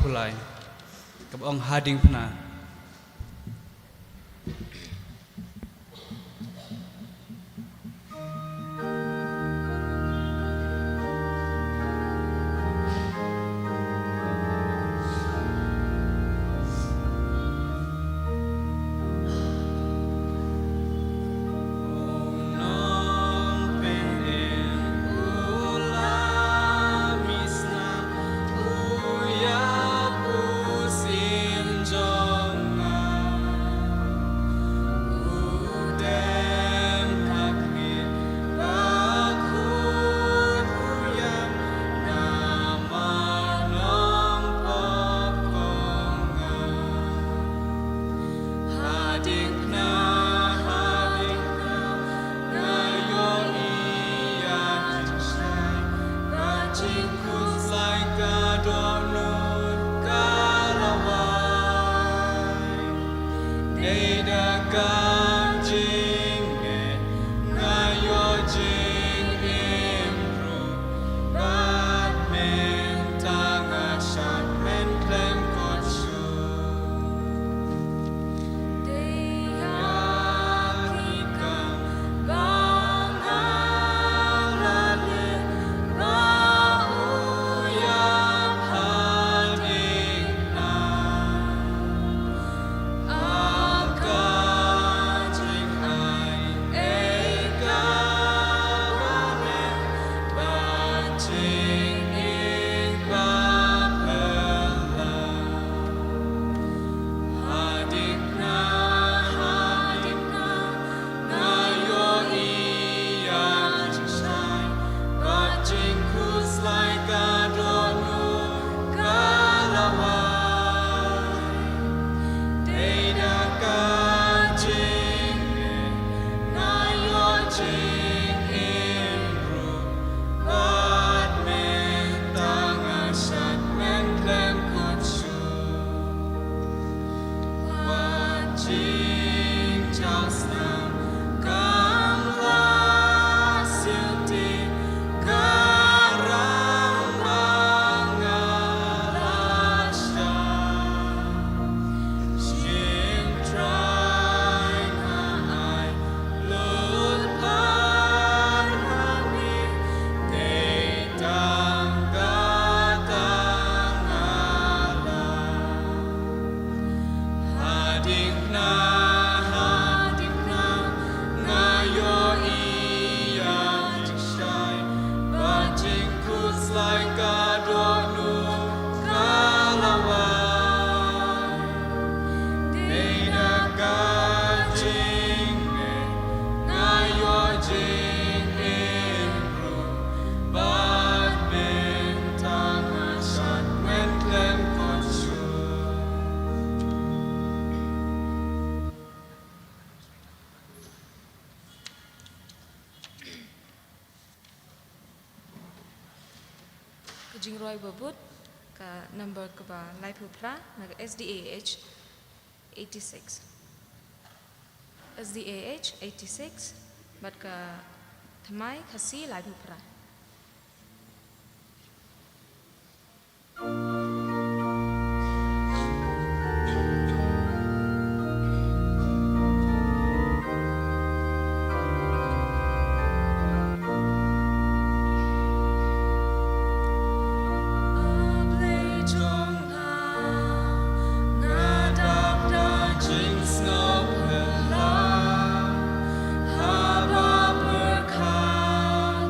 phulaiกับองหาดิงพนา Jing Roy Babut ka number ka ba Lai Phupla nag SDAH 86 SDAH 86 bat ka Thamai Khasi Lai Phupla Haba berkat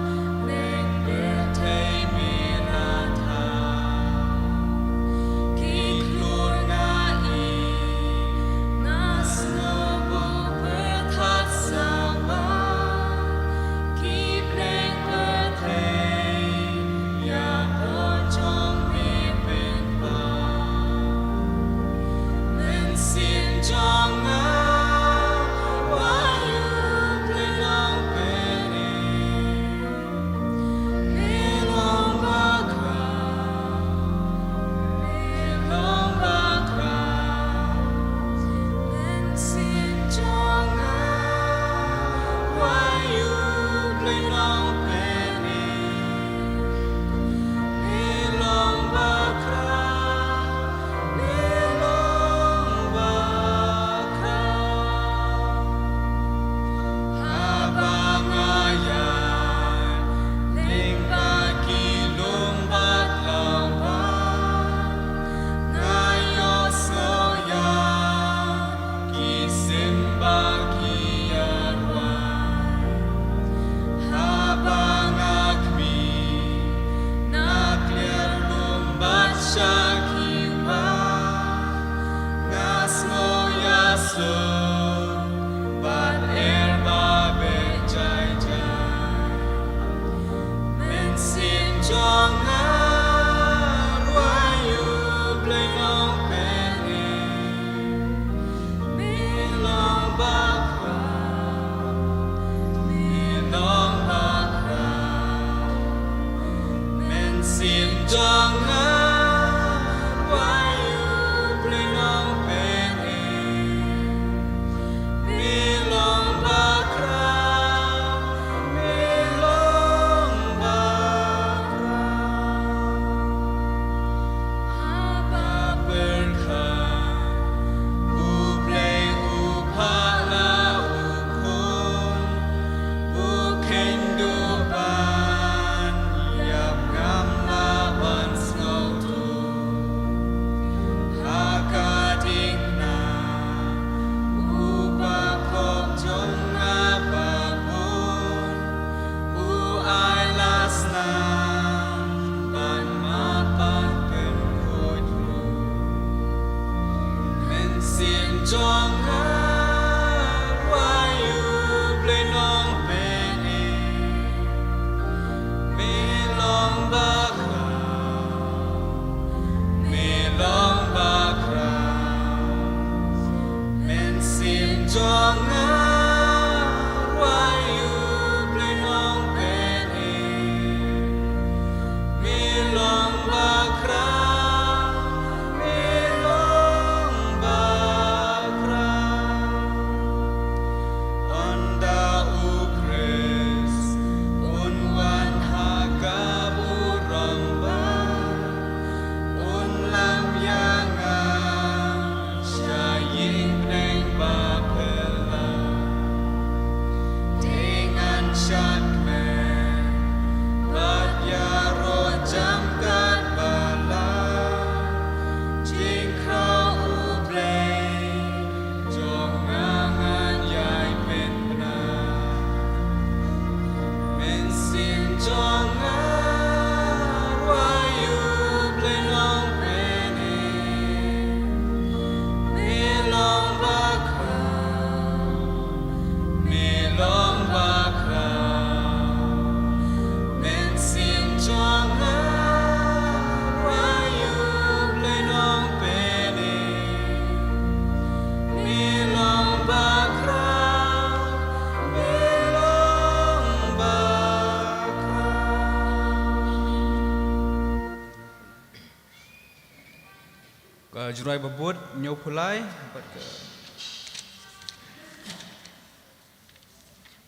Jurai Babut Nyo Pulai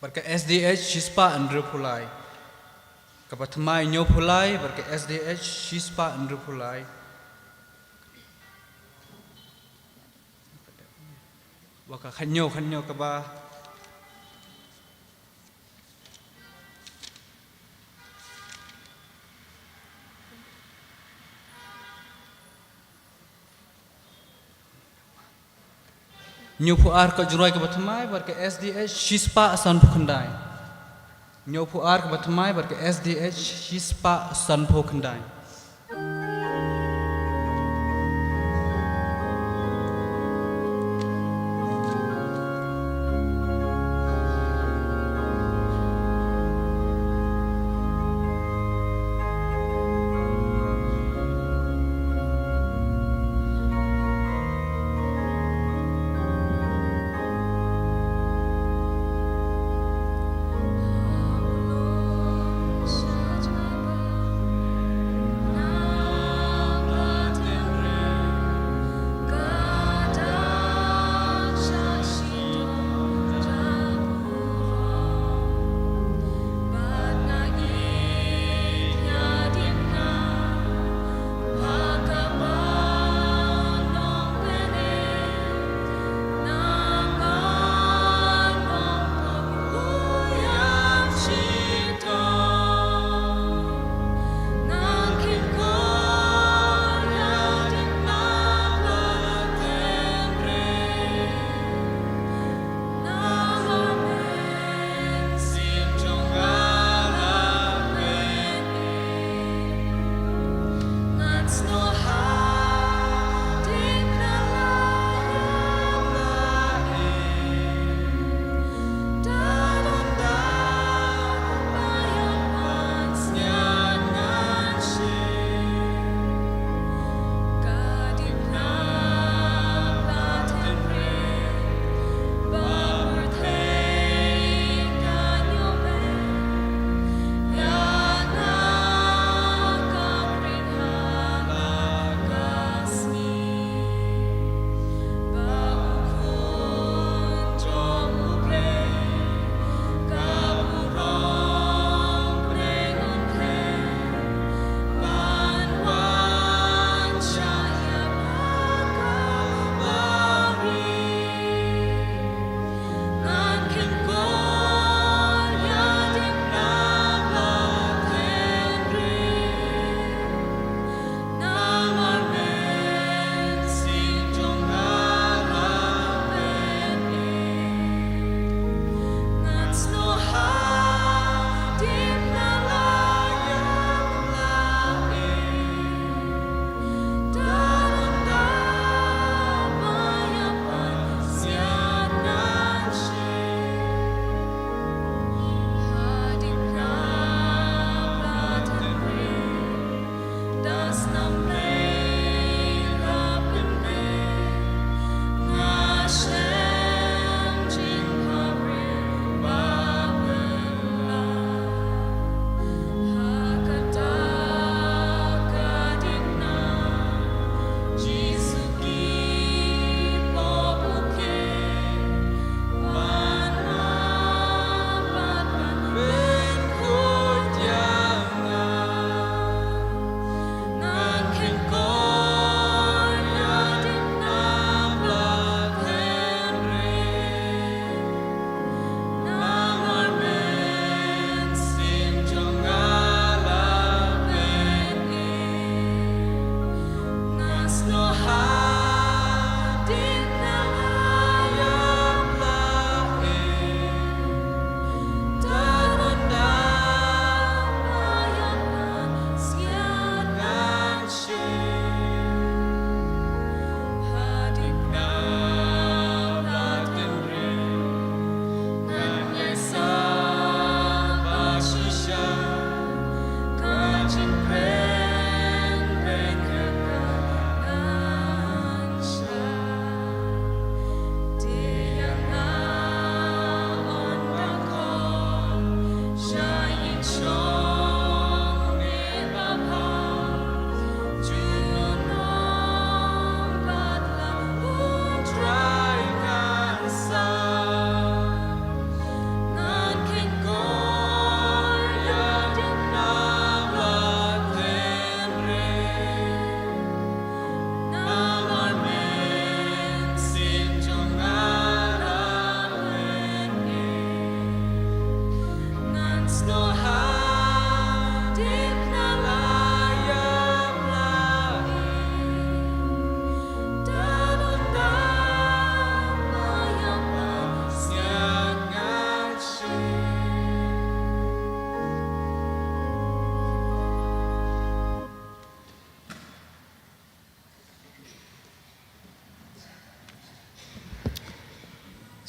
Berke SDH Shispa Andrew Pulai Kapatamai Nyo Pulai Berke SDH Shispa Andrew Pulai Waka Khanyo Kaba Nyopu ar ke jurai ke batamai bar ke SDH Shispa San Pukandai. Nyopu ar ke batamai bar ke SDH Shispa San Pukandai.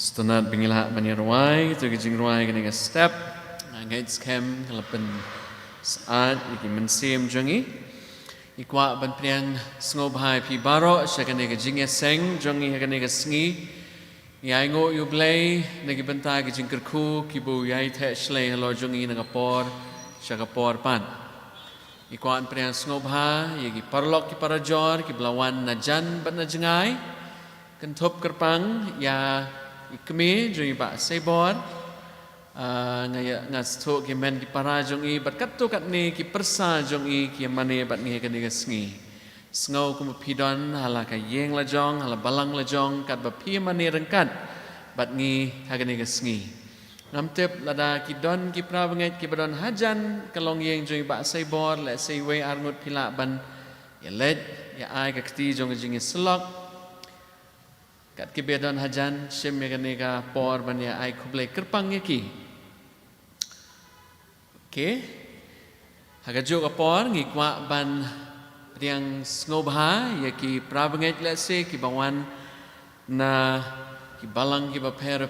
Stunat bingila banirwai tu kijing ruai kini step ngaits kem kalapan saat iki mensim jongi ikwa ban priang snobhai pi baro syakane kijing seng jongi hakane sngi yai ngo yublei nagi benta kijing kerku kibu yai the shlei halo jongi nagapor syakapor pan ikwa priang snobha yagi parlok ki parajor ki belawan najan ban najengai kentop kerpang ya ikmi jongi ba sebor ngaya ngasto ki men ki para jongi bat katto katni ki persa jongi ki mane bat ni kan diga sngi sngo kum pidon hala ka yeng la jong hala balang la jong kat ba pi mane rengkat bat ni hagan diga sngi namtep lada ki don ki pra banget ki badon hajan kalong yeng jongi ba sebor la sewe arngut pila ban ya led ya ai ka kti jong jingi slok kat kibedon hajan sim meganika por banya ai kublai kerpang ki oke hagajo ka por ngikwa ban riang snobha yaki prabanget lese ki bawan na ki balang ki ba per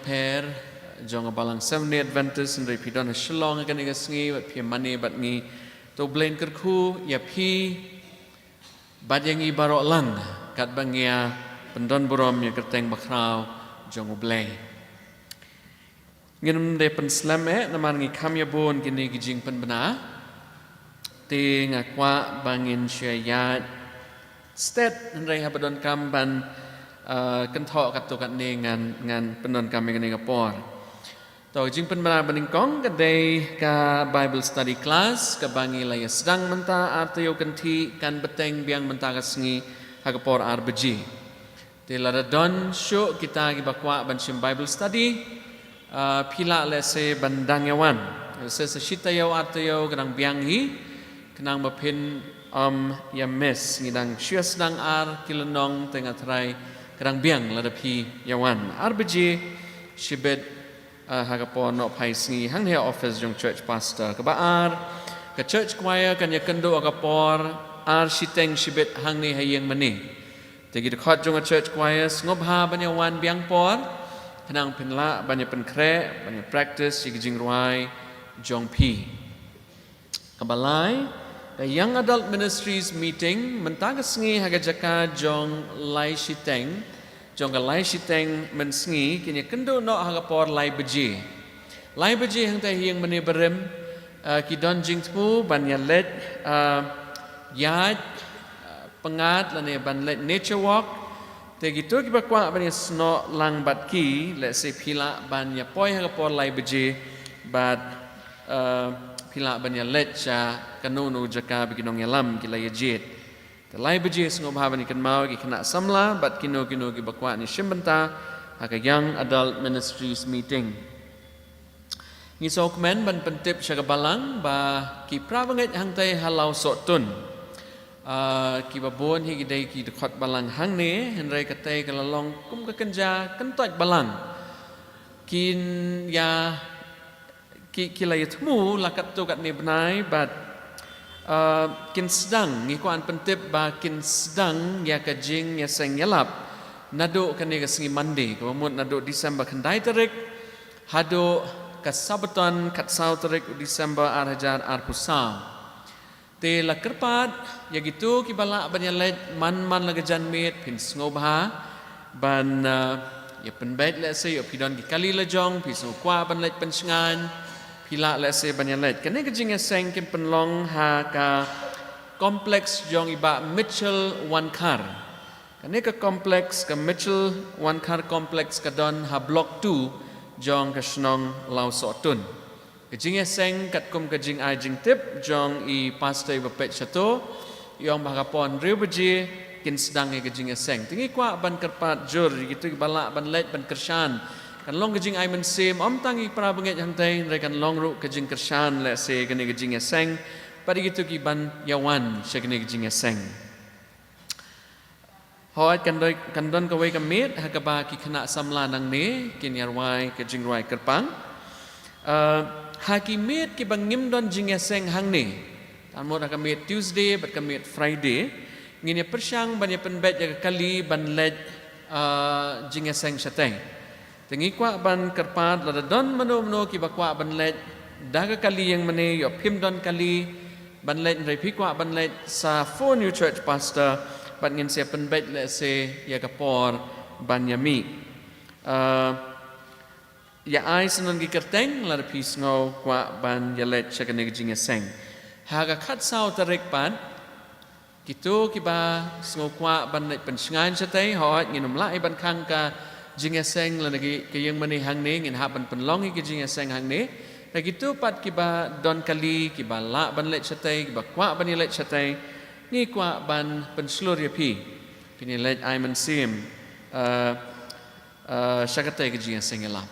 jong balang 7 Adventist ndai pidon shlong ka niga sngi bat pi mani bat ngi to blain kerku ya pi bat yang i barok lang kat bangia pendon borom yang kerteng bakrau jong ublei ngin de pen slame naman ngi kam ya bon gini gijing pen bena te ngakwa bangin syayat state ndai habadon kam ban kan tho kat to kat ne ngan pendon kam ngani kapor to jing pen bena baning kong ka dei ka bible study class ka bangi la sedang menta artayo kanti kan beteng biang menta ka sngi hagapor arbeji Tela don show kita gibakwa bansim Bible study pila lese bandang yawan lese seshita yaw artayo kanang bianghi kanang bapin yames ngidang syas dang ar kilenong tengah terai kanang biang ladapi yawan arbeji shibet hagapon no paisngi hang hea office jong church pastor kebaar ke church choir kan yakendo agapor ar shiteng shibet hang ni hayeng mani Tegi dekat jonga church choir ngobha banyak wan biang por kenang penla banyak penkre banyak practice jig jing ruai jong pi kabalai the young adult ministries meeting mentang sngi haga jaka jong lai shiteng jong lai shiteng men sngi kini kendo no haga por lai beji hang ta hiang mani berem ki don jing tu banyak let yad pengat lane ban let nature walk te gitu ki bakwa ban sno lang bat ki let's say pila ban ya poi ha por lai beje bat pila ban ya let cha kanunu jaka biginong yalam ki lai jet te lai beje sngo bha ban kan mau ki kena samla bat kino ki bakwa ni shimbanta ha young adult ministries meeting ni sok men ban pentip syaga balang ba ki prabanget hang tai halau sotun kibabon hi gidai ki dekat balang hang ne henrai katai kalalong kum ka kenja kentot balang kin ya ki lai tmu lakat tu kat ne benai bat kin sedang ngi kuan pentip ba kin sedang ya ka jing ya seng yalap nado kan ne ka singi mandi ko mut nado Desember kandai tarik hado ka sabaton kat sau tarik Desember arhajar arpusau te la kerpat ya gitu ki bala ban ya let man la gajan met pin ngobha ban ya penbet le se yo pidon ki kali la jong pi so kwa ban let pen sngan pila le se ban ya let kene gajing seng kin penlong ha ka kompleks jong iba Mitchell One Car kene ka kompleks ka Mitchell One Car kompleks ka don ha block 2 jong ka snong lau sotun Kejing seng kat kum kejing ai jing tip jong i pastor bapet chato yong bahapon riu beji kin sedang i kejing seng tingi kwa ban kerpat jur gitu bala ban let ban kershan kan long kejing ai mensim om tangi para benget hang tai kan long ru kejing kershan le se kene kejing seng pada gitu ki ban yawan se kene kejing seng Hoat kan don kawai kamit hakaba ki kena samla nang ne kin yarwai kejing ruai kerpang Hakimit ki bangim don jing seng hang ni. Tamod hakamit Tuesday bat kamit Friday. Ngini persyang banya penbet jaga kali ban let jing seng syateng. Tengi kwa ban kerpat lada don mano ki bakwa ban let daga kali yang mane yo pim don kali ban let rai pi kwa ban let sa for new church pastor ban ngin se pen bet le se ya kapor ban yami ya ai sanon gi kerteng lada pi sngo kwa ban ya let chakane jinga seng haga khat sao tarik pan kitu kiba sngo kwa ban let pen sngan chatai ho nginum lai ban khang ka jinga seng la nagi kayang mani hang ne ngin haban penlongi ke jinga seng hang ne lagi tu pat kiba don kali kiba la ban let chatai kiba kwa ban let chatai ni kwa ban penslur ya pi pini let ai man sim syakatai ke jinga seng la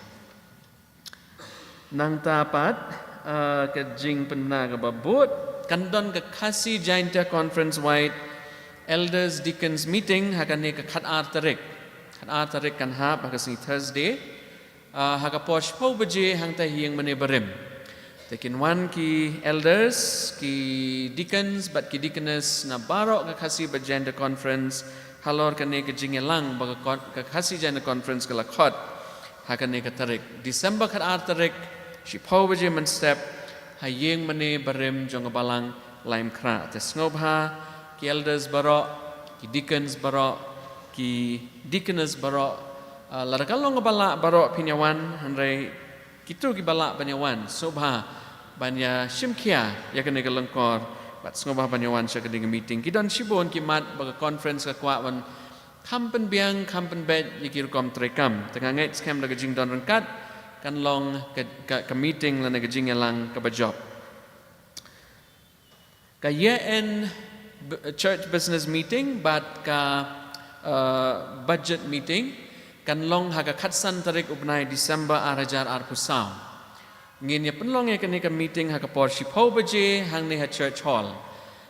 nang tapat ke jing penna ke babut kan don ke kasi jainta conference wide elders deacons meeting hakan ne ke khat ar tarik tarik kan hap hakas ni Thursday hakaposh po baje hang ta hiyang mane barim takin wan ki elders ki deacons but ki deaconess na barok ka kasi ba gender conference halor kan ne ka jingelang ba ka kasi gender conference ka lakhot hakan ne ka tarik December khat tarik shi po baje man step hayeng mane barim jong balang laim kra te snobha ki elders barok ki deacons barok ki deaconess barok larakalong bala barok pinyawan handai kitu ki bala banyawan sobha banya shimkia ya kene galangkor bat sngoba banyawan sya kene meeting ki don shibon ki mat baga conference ka kwa wan kampen biang kampen bet yikir kom trekam tengah ngai scam laga jing don rangkat kan long ka meeting la naga jing elang ka bajob ka year end church business meeting but ka budget meeting kan long haga khatsan tarik upnai December arajar arpusau ngin ya penlong ya kenika meeting haga por shipho baje hang ne ha church hall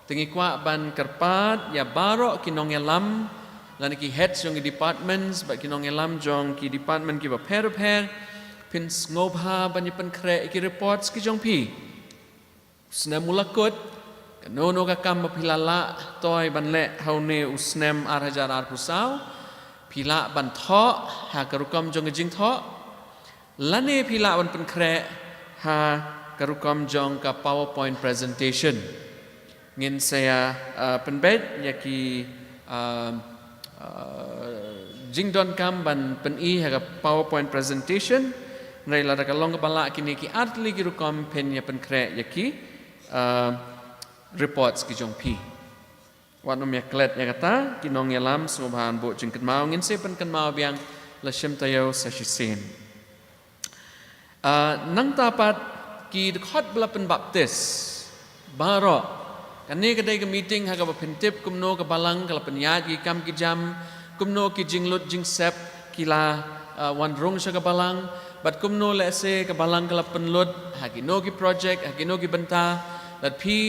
tengi kwa ban kerpat ya barok kinong elam lan ki heads jong departments ba kinong elam jong ki department ki ba per pin ngobha ban pen kre ki reports ki jong pi sna mulakut nono ka kam pilala toy ban le haune usnem arhajar arpusau pila ban tho ha karukam jong jing tho lane pila ban pen kre ha karukam jong ka PowerPoint presentation ngin saya penbet yaki jing don kam ban pen I ha PowerPoint presentation ngai la ka long bala kini ki artli ki rukam pen ya pen kre yaki reports ki jong pi wan nom ya klet ya kata kinong yalam sumbahan bo jing kan mau ngin se pen kan mau biang la shim tayo sa shisen nang tapat ki khot bla pen baptis baro kan ne kadai ke meeting ha ka pen tip kumno ka balang kala pen yat ki kam ki jam kumno ki jing lut jing sep kila wan rong sha ka balang bat kumno le se ka balang kala pen lut ha ki no ki project ha ki no ki benta dat pi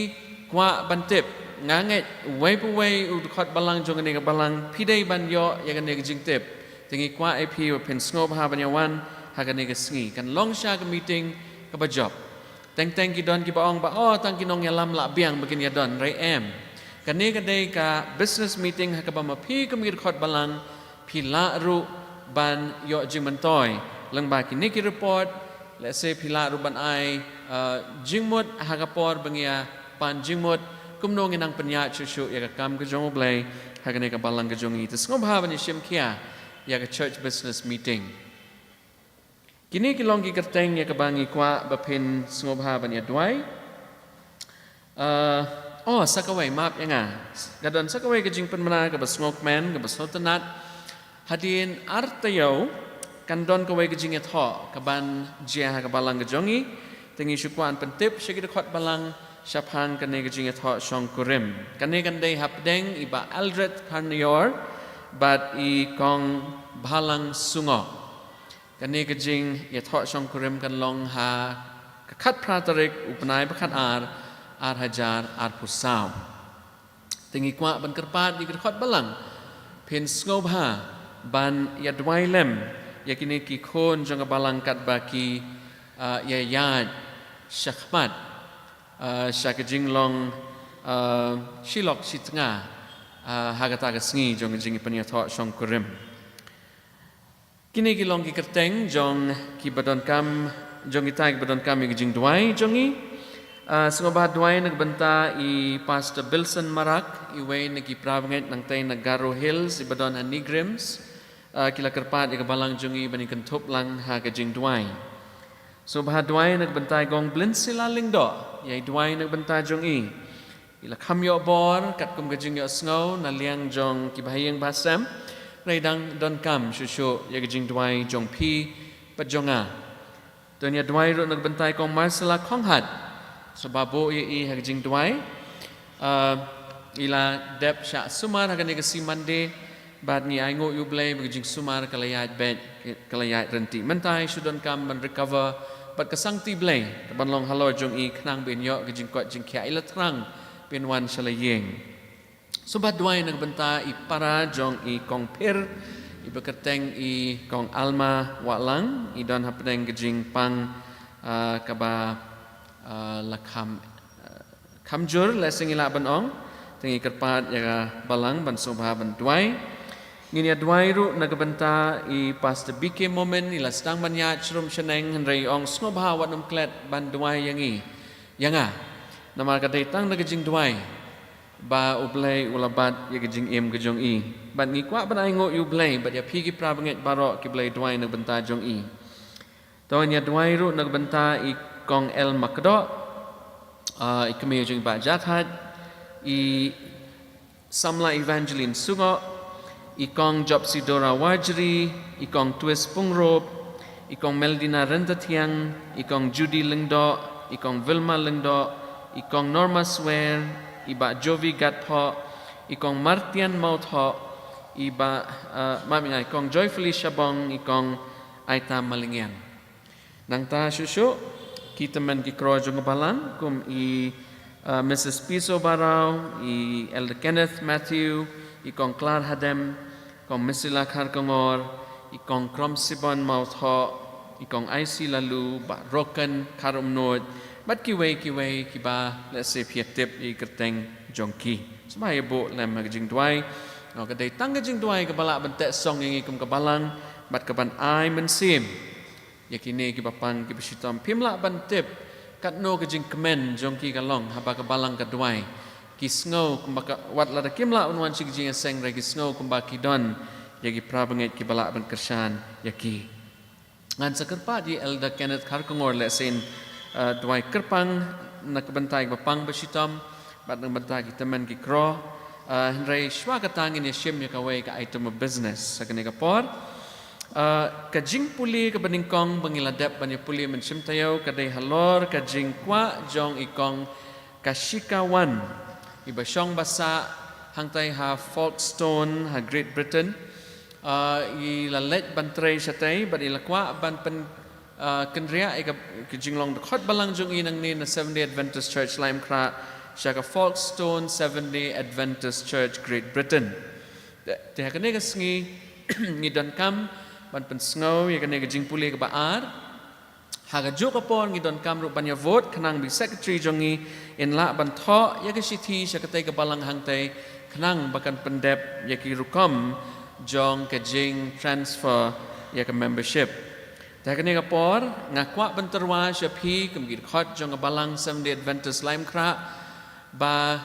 kwa bantip nganget way pu way u khot balang jong ne balang pidai ban yo ya ne jing tip tingi kwa ap pen snob ha ban yawan ha ne sngi kan long sha ka meeting ka ba job teng ki don ki ba ong ba tang ki nong yalam la biang begin ya don rai em kan ne ka dei ka business meeting ha ka ba ma pi ka mi khot balang pi la ru ban yo jing man toy lang ba ki ne ki report let's say pi la ru ban ai jing mot ha ka por bangia pan jingmot kumno nginang penya chuchu ya ka kam ka jong blai ha ka ne ka balang ka jong I tes ngob ha ban shim kia ya ka church business meeting kini ki long ki kerteng ya ka bangi kwa ba pin ngob ha ban ya dwai sakawai map ya nga gadon sakawai ka jing pen mana ka ba ngok men ka ba sotanat hadin artayo kan don ka wai ka jing ya tho ka ban jia ha ka balang ka jongi tengi syukwan pentip syagi khot balang Shaphan kane gajing atho shong kurim kane kandai hapdeng iba aldred karnior but I kong balang sungo kane gajing yatho shong kurim kan long ha kakat pratarik upnai bakat ar hajar ar pusau tingi kwa ban kerpat di khot balang pin ngobha ban yadwailem yakini ki khon jong balang kat baki yayad shakhmat syaka jinglong shilok shitnga hagata ga sngi jong jing panya tho shong kurim Kini kilong ki kerteng jong ki badon kam jong kita ki badon kam ki jing duai jongi sengobat duai nagbenta i Pastor Bilson Marak i way nagi prabanget nang tay Nagaro Hills i badon Anigrims kila kerpat i kabalang jongi bani kentup lang ha ka jing duai. So bah duai nagbenta gong blin sila lingdo yai duai nagbenta jongi ila kamyo bor kat kum ka jing yo sngo na liang jong ki bahayang basam Raidang don kam shushu ya jing duai jong pi pajonga. Donya duai ro nagbentai kong Marcela Konghat. Sebabo i jing duai ila dep sha sumar hagan ni kasi mande bad ni aingo yu blay jing sumar kalayat bed kalayat renti mentai shudon kam men recover but kasang ti blay ban long halor jong i knang bin yo jing kot jing kya ila trang bin wan shalayeng. Sobat duai nagbenta i para jong i kong pir i bekerteng i kong alma walang i don hapdeng gejing pang kaba lakam kamjur lesing ila banong tengi kerpat ya balang ban sobha ban duai ngini duai ru nagbenta i Pastor BK moment ila stang banya chrum sheneng henrei ong snobha wanum klet ban duai yangi yanga namar kadai tang nagejing duai ba ublay ulabat ya gejing im gejong i ban ngi kwa ban aingo ublay bat ya pigi prabanget barok ki blay duai nagbenta jong i ton ya duai ru nagbenta i kong el makdo i kemi jong ba jathat i samla evangeline sungo i kong Jopsi Dora Wajri i kong twist pungrop i kong Meldina Rentatiang i kong Judy Lingdo i kong Vilma Lingdo i kong Norma Swear iba Jovi Gatpo, ikong Martian Mautho, iba mamingai ikong Joyfully Shabong, ikong Aita Malingyan. Nang ta susu kita men ki krojo ngabalang kum i Mrs. Piso Barau, i Elder Kenneth Matthew, ikong Clar Hadem, ikong Misila Karkongor, ikong Krom Sibon Mautho, ikong IC Lalu, ba Roken Karum Nord, But kiway kiba let's say piatip i kerteng jongki. Semaya bo lem magajing duai. No kadai tanggajing duai kabala bentek song yang ikum kabalang bat kaban ai mensim. Yakini kibapang kibasitam pimla bantip kat no kajing kemen jongki kalong haba kabalang kaduai. Kisngo kumbaka wat lada kimla unwan sigijing aseng ragi kisngo kumbaki don yagi prabanget kibala ban kersan yaki. Ngan sakerpa di Elder Kenneth Karkongor let's say duai kerpang nak bentai bapang basitam bat nak bentai kita men ki kro henrei shwa katangin ya shim ya kawai ka item of business sakane ka por ka jing puli ka beningkong bangiladap ban ya puli men shim tayo ka dai halor ka jing kwa jong ikong kashikawan iba shong basa hangtai ha Folkestone ha Great Britain i la let ban trei satai bat ila kwa ban pen kendria eka kijinglong the khot balang jung inang ni na 70 Adventist Church Lime Kra shaka Folkestone 70 Adventist Church Great Britain te hakane ka sngi ni don kam ban pen sngo ya kane ka jingpuli ka baar haga juk apon ngi don kam ru ban ya vote kanang bi secretary jongi in la ban tho ya ka sithi shaka te ka balang hang te kanang bakan pendep ya ki rukom jong ka jing transfer ya ka membership Tapi ni kapor ngakwa benterwa syapi kemgir khot jong balang 70 Adventist Lime Kra ba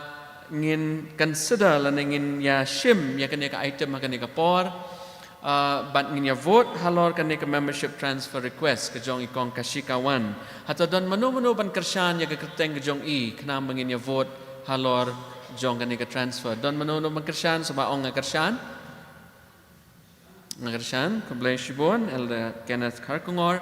ngin consider lan ngin ya shim ya kene ka item kene kapor bat ngin ya vote halor kene ka membership transfer request ke jong ikong kashikawan hatta don manu ban kershan ya ka kerteng ke jong i kena ngin ya vote halor jong kene ka transfer don manu ban kershan seba ong kershan Ngarshan, Kublai Shibon, Elder Kenneth Karkongor.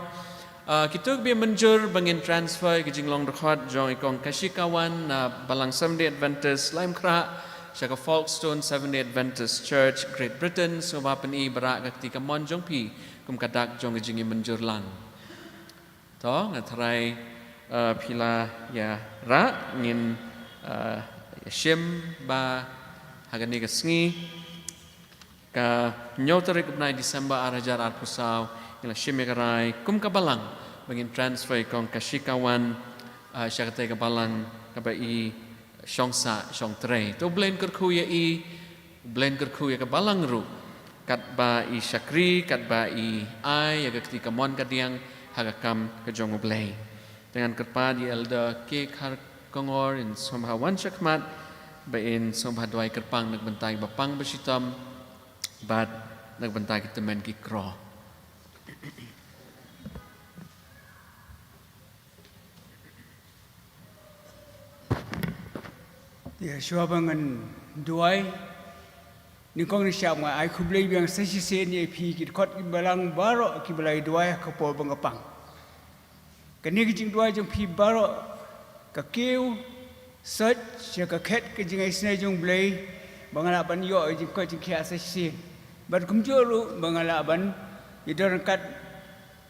Kita biar menjur bangin transfer ke jinglong dekat jong ikong kashikawan na balang 70 Adventist Lime Kra, syaka Folkestone 70 Adventist Church Great Britain, semua peni berak ketika mon jong pi kum kadak jong jingi menjur lang. To ngatarai pila ya ra ngin shim ba hagani kesngi ka nyotarik benai Disember arajar arpusau ila shimekarai kum kabalang bangin transfer kong kashikawan syakate kabalang kabai shongsa shong trei to blend kerku ya i blend kerku ya kabalang ru katba I Syakri, katba I ai, yaga ketika mon kadiang hagakam kejong ublay. Dengan kerpa di elder ke kar kongor in somhawan syakmat, bain somhadwai kerpang nagbantay bapang basitam, bat nagbantay kitemen kikro. Ya, syabangan duai ni kong ni siap ngai aku beli yang sesi ni pi kit kot balang baro ki belai duai ka po bangapang. Kani ki jing duai jong pi baro ka keu search ya ka ket ki jing ai snai jong beli bangala ban yo jing ko jing kia sesi. Bar kum jolu bangala ban idor kat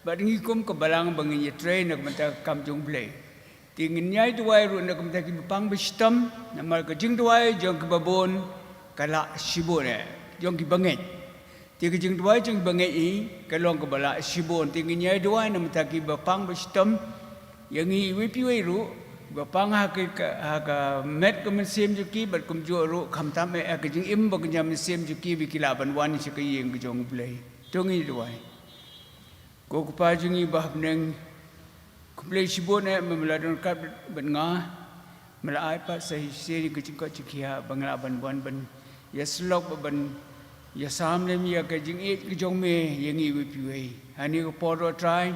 badingi kum ka balang bangin ye train nak mata kam jong beli. Tingin nyai duai ru nak mata ki pang bestam namal ka jing duai jong ki babon kala sibon jong ki banget tiga jing duai jong banget I kalong ka bala sibon tingin nyai duai nam ta ki bapang bestam yang I wipi wai ru bapang ha ka met ka mesim ju ki bat kum ju ru kham tam ka jing im ba ka mesim ju ki bi kila ban wan si ka yeng ka jong blai jong I duai ko ku pa jing I bah neng kumplay sibon memeladon kat ban nga melai pa sa seri kecing ko cikia bangla ban ya slok ban ya sam le mi ka jing it ki jong me yang I wi piwe ani ko poro try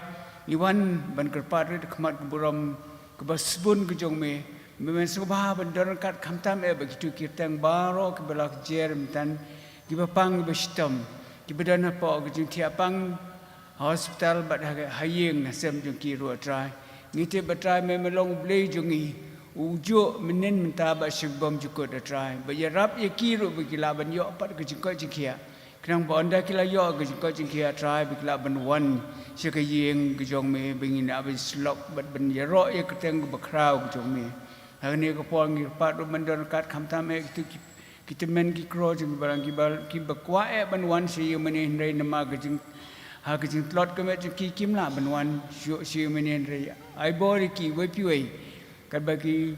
ni wan ban kerpat ri khmat buram ke basbun ki jong me men subha ban don kat khamtam ba kitu kirtang baro ke balak jer tan ki bapang bestam ki badan pa ki jing tiapang hospital bat hayeng sem jong ki ro try ngite batrai me melong blei jong I ujo menen minta ba sibam jukut atrai ba ya rap ya kiru bikila ban yo pat ke jingko jingkia kenang ba anda kila yo ke jingko jingkia atrai bikila ban wan sika yeng ke jong me bingin abis slok bat ban ya ro ya keteng ba krau ke jong me hani ko pol ngir pat do mandon kat khamta me kita men ki kro jing barang ki ba kwa ban wan si menen ndai nama ke jing ha ke jing tlot ke me ki kimla ban wan si menen ndai ai bori ki we piwe kat bagi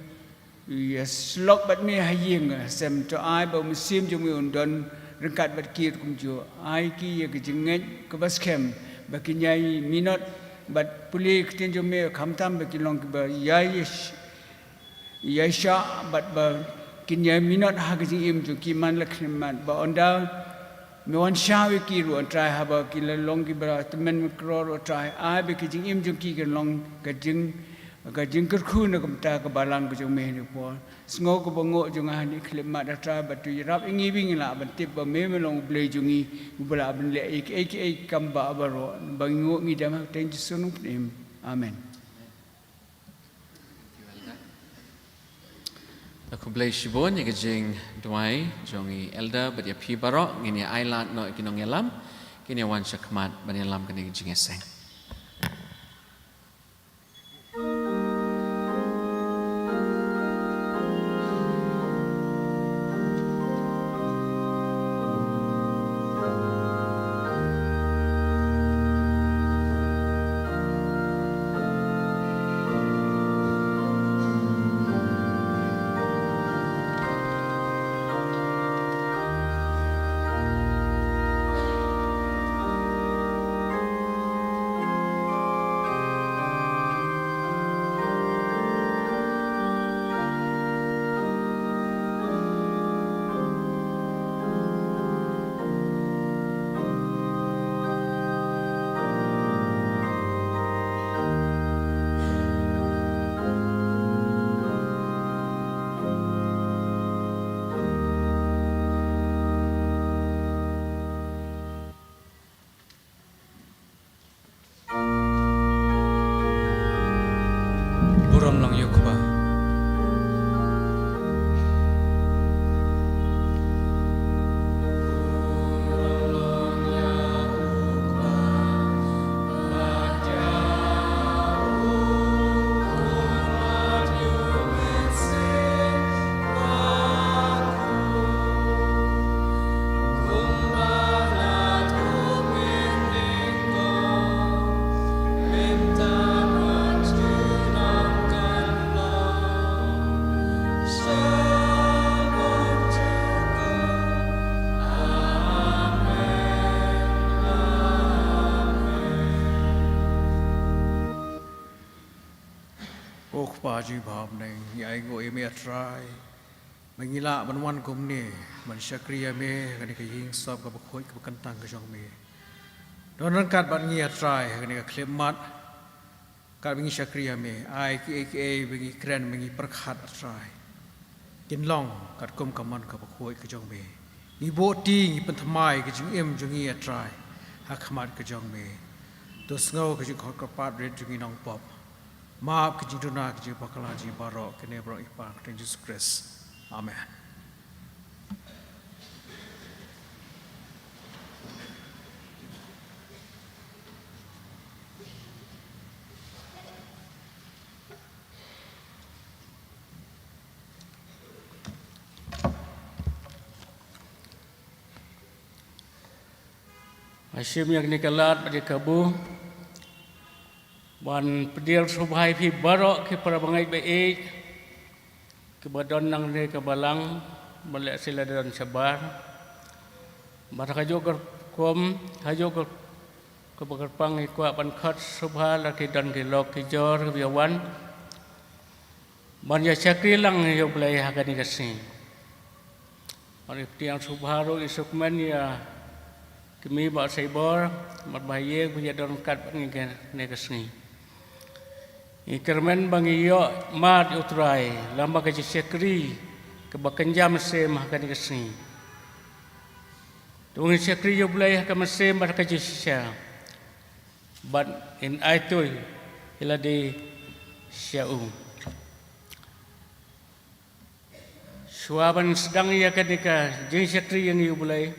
ya slok bat me hayeng sem to ai ba musim jong me undon rengkat bat kir kum jo ai ki ya ke jinget ke baskem bagi nyai minot bat puli kten jong me khamtam bagi long ke ba ya sha bat ba kin nyai minot ha ke jing im jo ki man lakhman ba onda me wan sha we ki ru try ha ba ki long ki ba temen kro ro try ai be ki jing im jong ki ke long ke jing ka jingker khu na kam ta ka balang ka jong me ni po sngo ko bango jong ha ni klip ma da tra ba tu rap ingi bing la ban tip ba me melong ble jongi bula ban le ek kam ba ba ro bang ngo ngi dam thank you so much amen Aku blei sibon ya kejing duai jongi elder bat ya pi barok ngini ailat no kinong elam kini wan syakmat ban elam kini kejing eseng. Buram lang yukba. Minta bantu nongkan lo pa ji bhab neng yai go e me atrai mengila banwan kumni man syakriya me kani ka ying sab ka khoi ka kantang ka jong me don ran kat ban ngi atrai kani ka khlemat ka bingi syakriya me ai ki aka bingi kren bingi perkhat atrai kin long kat kum kaman ka khoi ka jong me ni bo ti ngi panthamai ka jing em jong ngi atrai ha khamat ka jong me to sngo ka jing khot ka pat red jong ngi nong pop maaf ke jiduna ke jibakala jibarok ke nebro ipan ke Jesus Christ. Amen. Asyim yang nikalat pada kabu Wan pedial subhai pi barok ke para bangai baik ke badan nang ne ke balang melek sila dan sabar mata kajo kom kajo ke bakar pang ikwa pan khat subha la ke dan ke lok ke jor ke biawan man ya chakri lang yo blai ha kan ikasi on pedial subha ro isukman ya kemi ba saibor mat baye punya don kat ngi ne kasni Ikermen bangi yo mat utrai lamba ke sekri ke bakanjam sem hakan kesni. Tungi sekri yo bulai hakan sem bar ke sya. But in aitoy ila di syau. Suaban sedang ya ketika jeng sekri yang yo bulai.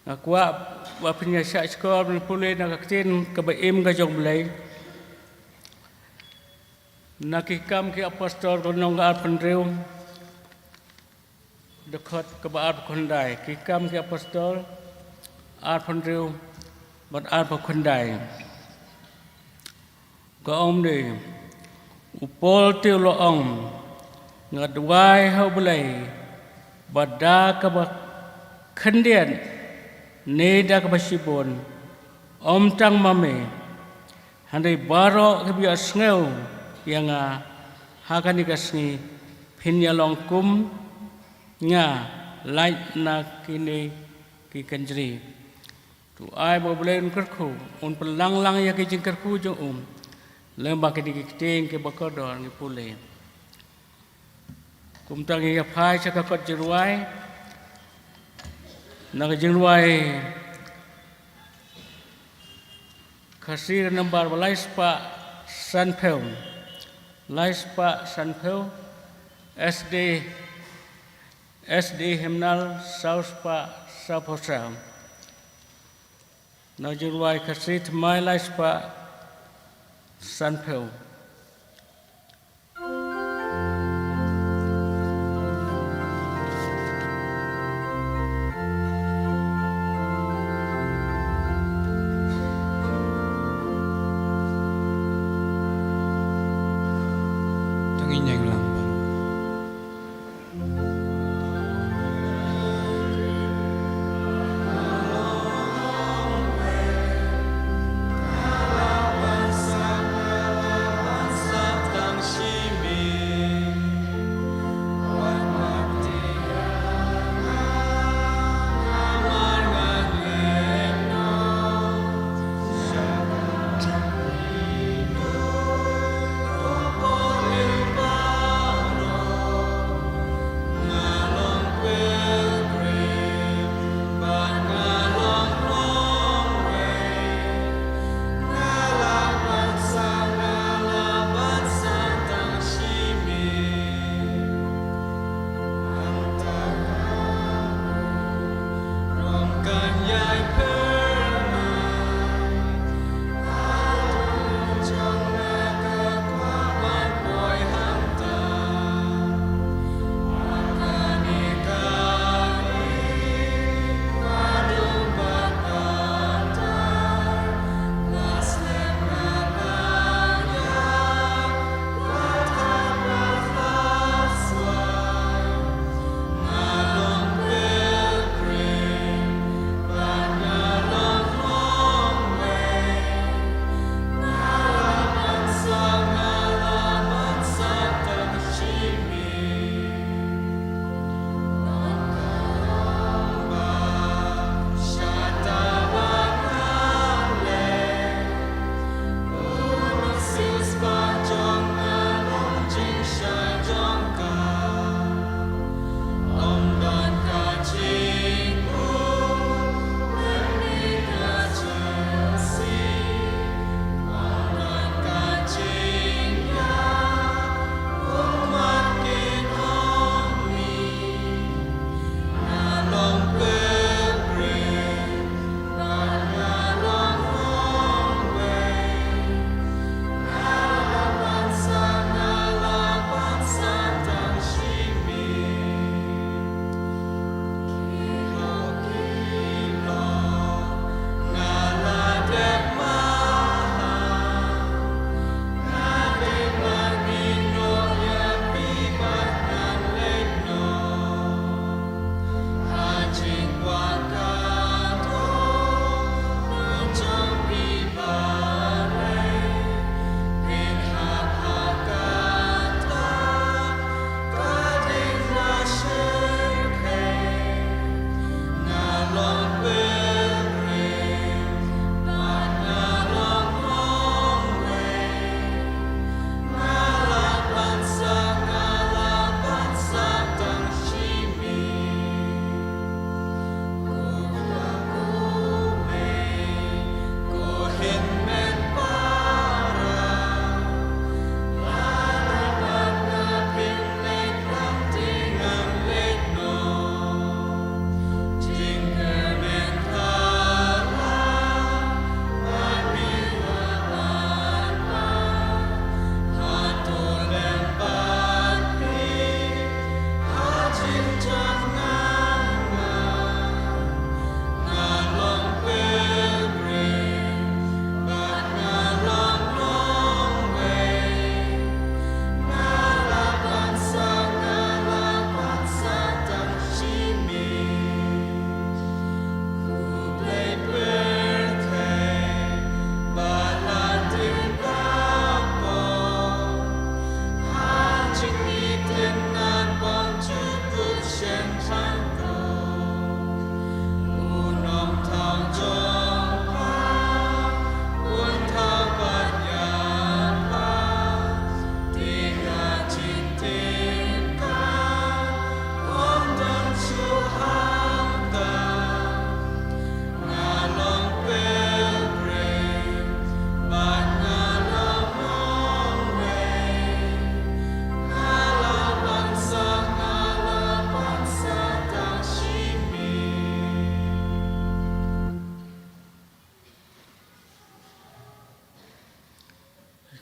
Aku wa punya syak skor pulai nak ketin ke baim ke jong bulai. Nakikam ke apostol ronong ar pendreu dekat ke baar kondai kikam ke apostol ar pendreu bat ar kondai ko om de upol teu lo om ngadwai hau belai bada ke ba khendian ne da ke basibon om tang mame handai baro ke bias ngeu yang hakan dikasih pinya longkum nya light na kini ki kanjri tu ai bo blen kerku un pelang lang ya ki jing kerku jo lembak ke dikiteng ke bakodor ni pule kum tang ya phai cha ka kot jirwai na jirwai kasir nambar balais pa sanpeu Laispa Sanpeu SD Himnal Sauspa Saposam Najurwai Kasit Mai Laispa Sanpeu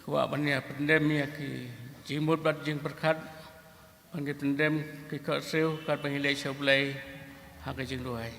Kwa banyak pendem ya ki jimut bat jing perkat bangkit pendem ki kau sew kat bangilai sebelah hak jing doai.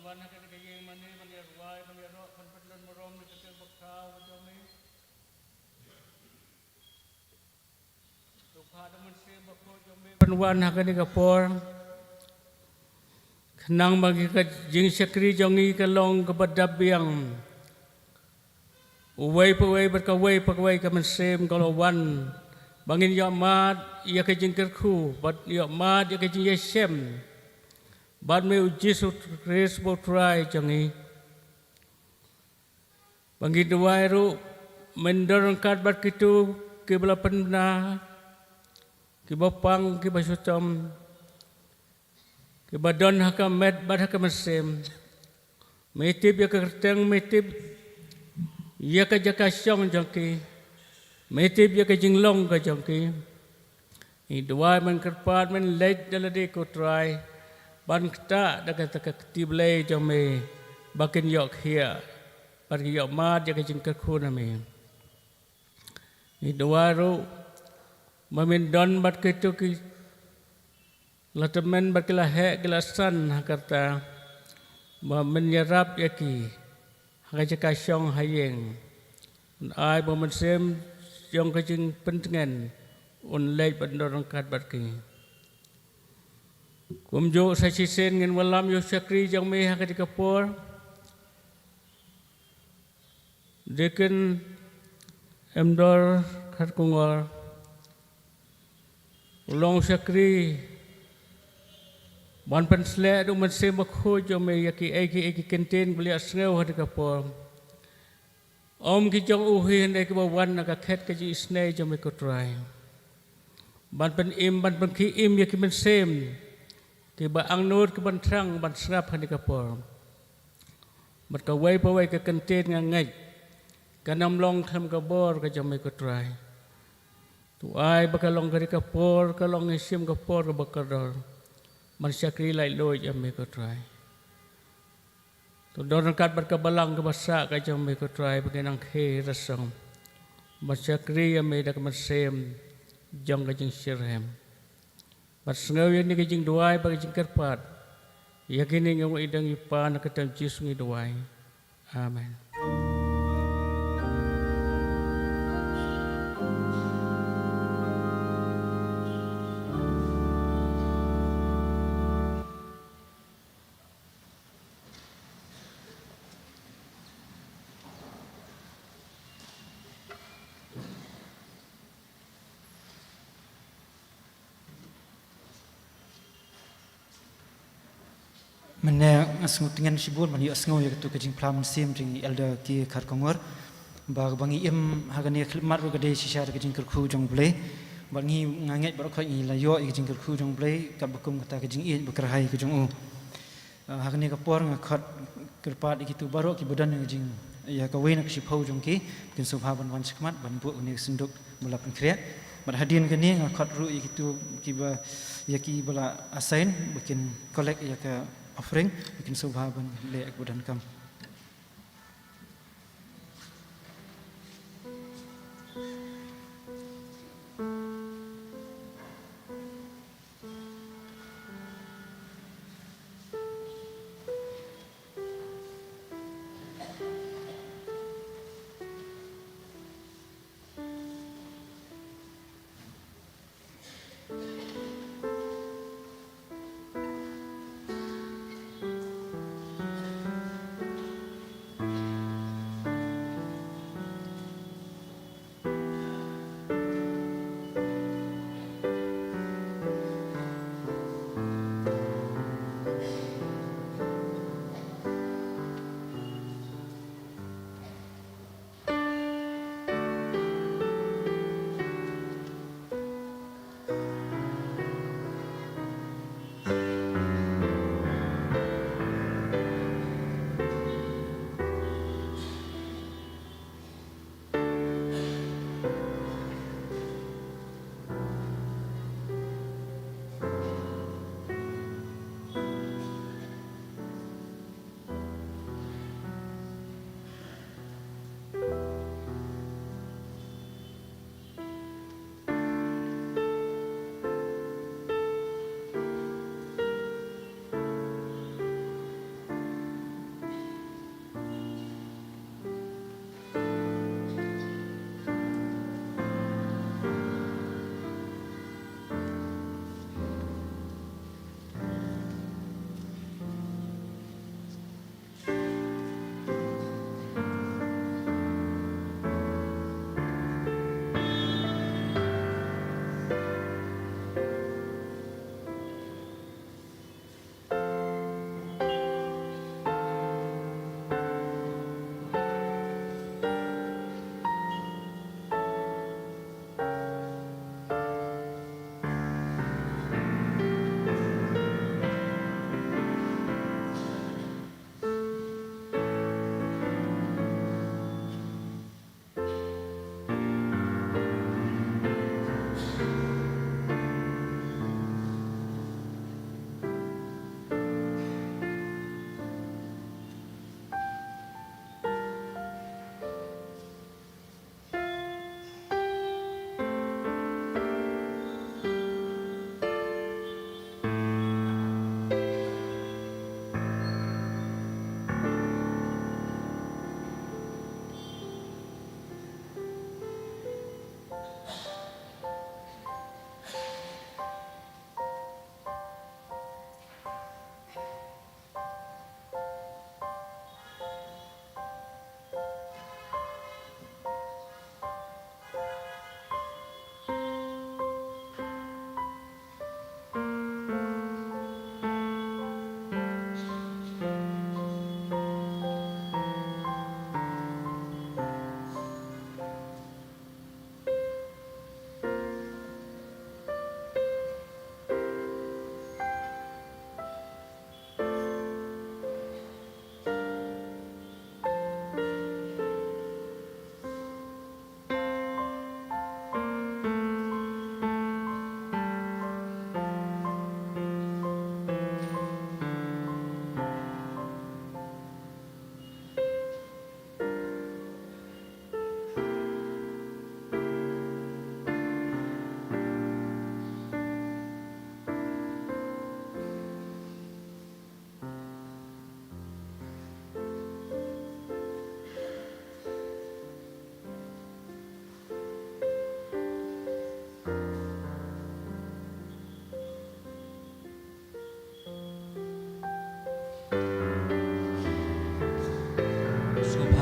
Wan akan kaya mani mani arwai mani arwai penpelan merom di kecil bekau kami. Tuhan ada mensi bekau kami. Penwan akan dikapor. Kenang bagi kajing sekri jongi kalong kepada biang. Uwai pawai berkawai pawai kemensem kalau wan bangin yamat ia kajing kerku, bat yamat ia kajing yesem. Bad me uji sukres botrai jangi. Bagi dua ru mendorong kat bad kitu ke bela pena ke bapang ke basutam ke badan hakam med bad hakam sem. Metib ya kerteng metib ya ka jakasyong jangki. Metib ya ka jinglong ka jangki. I dua men kerpat men leit dalade ko try. Ban kita dah kata ketiblai jome bakin yok hia bagi yok mat jaga jingkat kuna me ni doaru mamin don bat kitu ki latamen bakila he gelasan hakarta mamin yarap yaki hagaja kasyong hayeng ai mamin sem jong kajing pentengan un leit bandorong kat bat ki Kumjo sa sisen ngin walam yo sakri jang me hakati kapor. Deken emdor khat kungor. Long sakri ban pensle do man se makho jo me yaki eki kenten beli asngeu hati kapor. Om ki jong uhi hende ki bawan ka khet ka ji isne jo me ko try. Ban pen im ban pen ki im yaki men sem. Tiba ang nur ke bantrang ban serap hani kapor. Berkawai pawai ke kenten ngangai. Kanam long kam kabor ke jamai ko try. Tu ai bakalong kari kapor kalong isim kapor ke bakador. Man syakri lai loy jamai ko try. Tu doran kat berkabalang ke basak ke jamai ko try baginang khe rasang. Man syakri jamai dak masem jang ke jing sirhem. Pasngau yang ni kejing doai bagi jing kerpat. Yakin yang idang ipa nak ketam Yesus ngi doai. Amen. Mana asngu dengan sibur mani asngu ya tu kajing plam sim ring elder ki khar kongor bag bangi im hagani khilmat ro gade shisha kajing kerku jong ble bangi nganget bar khoi la yo kajing kerku jong ble ka bakum kata kajing i bekerhai kajong u hagani ka por ngakhat kerpat gitu baro ki badan kajing ya ka wena ksipau jong ki kin subhaban wan skmat ban bu ni sinduk mulap kriat bar hadin kani ngakhat ru gitu ki ba ya ki bala asain bikin kolek ya ka offering bikin subhaban le akbudan kam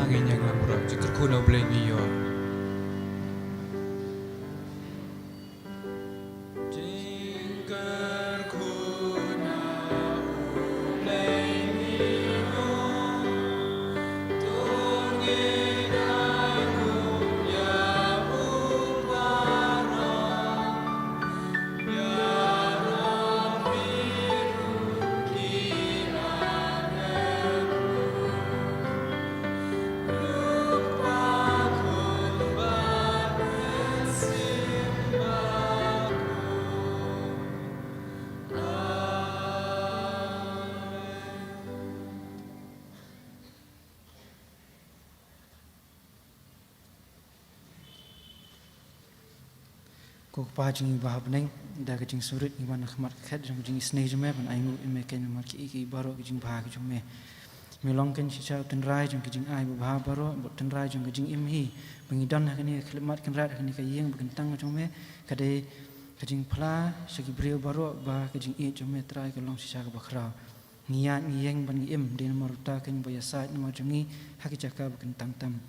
angin yang ngapura jikir kuno boleh ngiyo. Kok pajing bahab neng dah kejing surit iman akhmat khat jang kejing snei jume ban aingu imekan mar ki iki baro kejing bahag jume melong ken chicha tenrai jang kejing ai bahab baro bot tenrai jang kejing imhi bengidan hakani khlemat kan rat hakani kayeng begentang jume kade kejing phla sagi brio baro ba kejing i jume trai kelong chicha ka bakhra niat ngiyeng ban im den maruta ken bayasa nomor jungi haki jaka begentang tam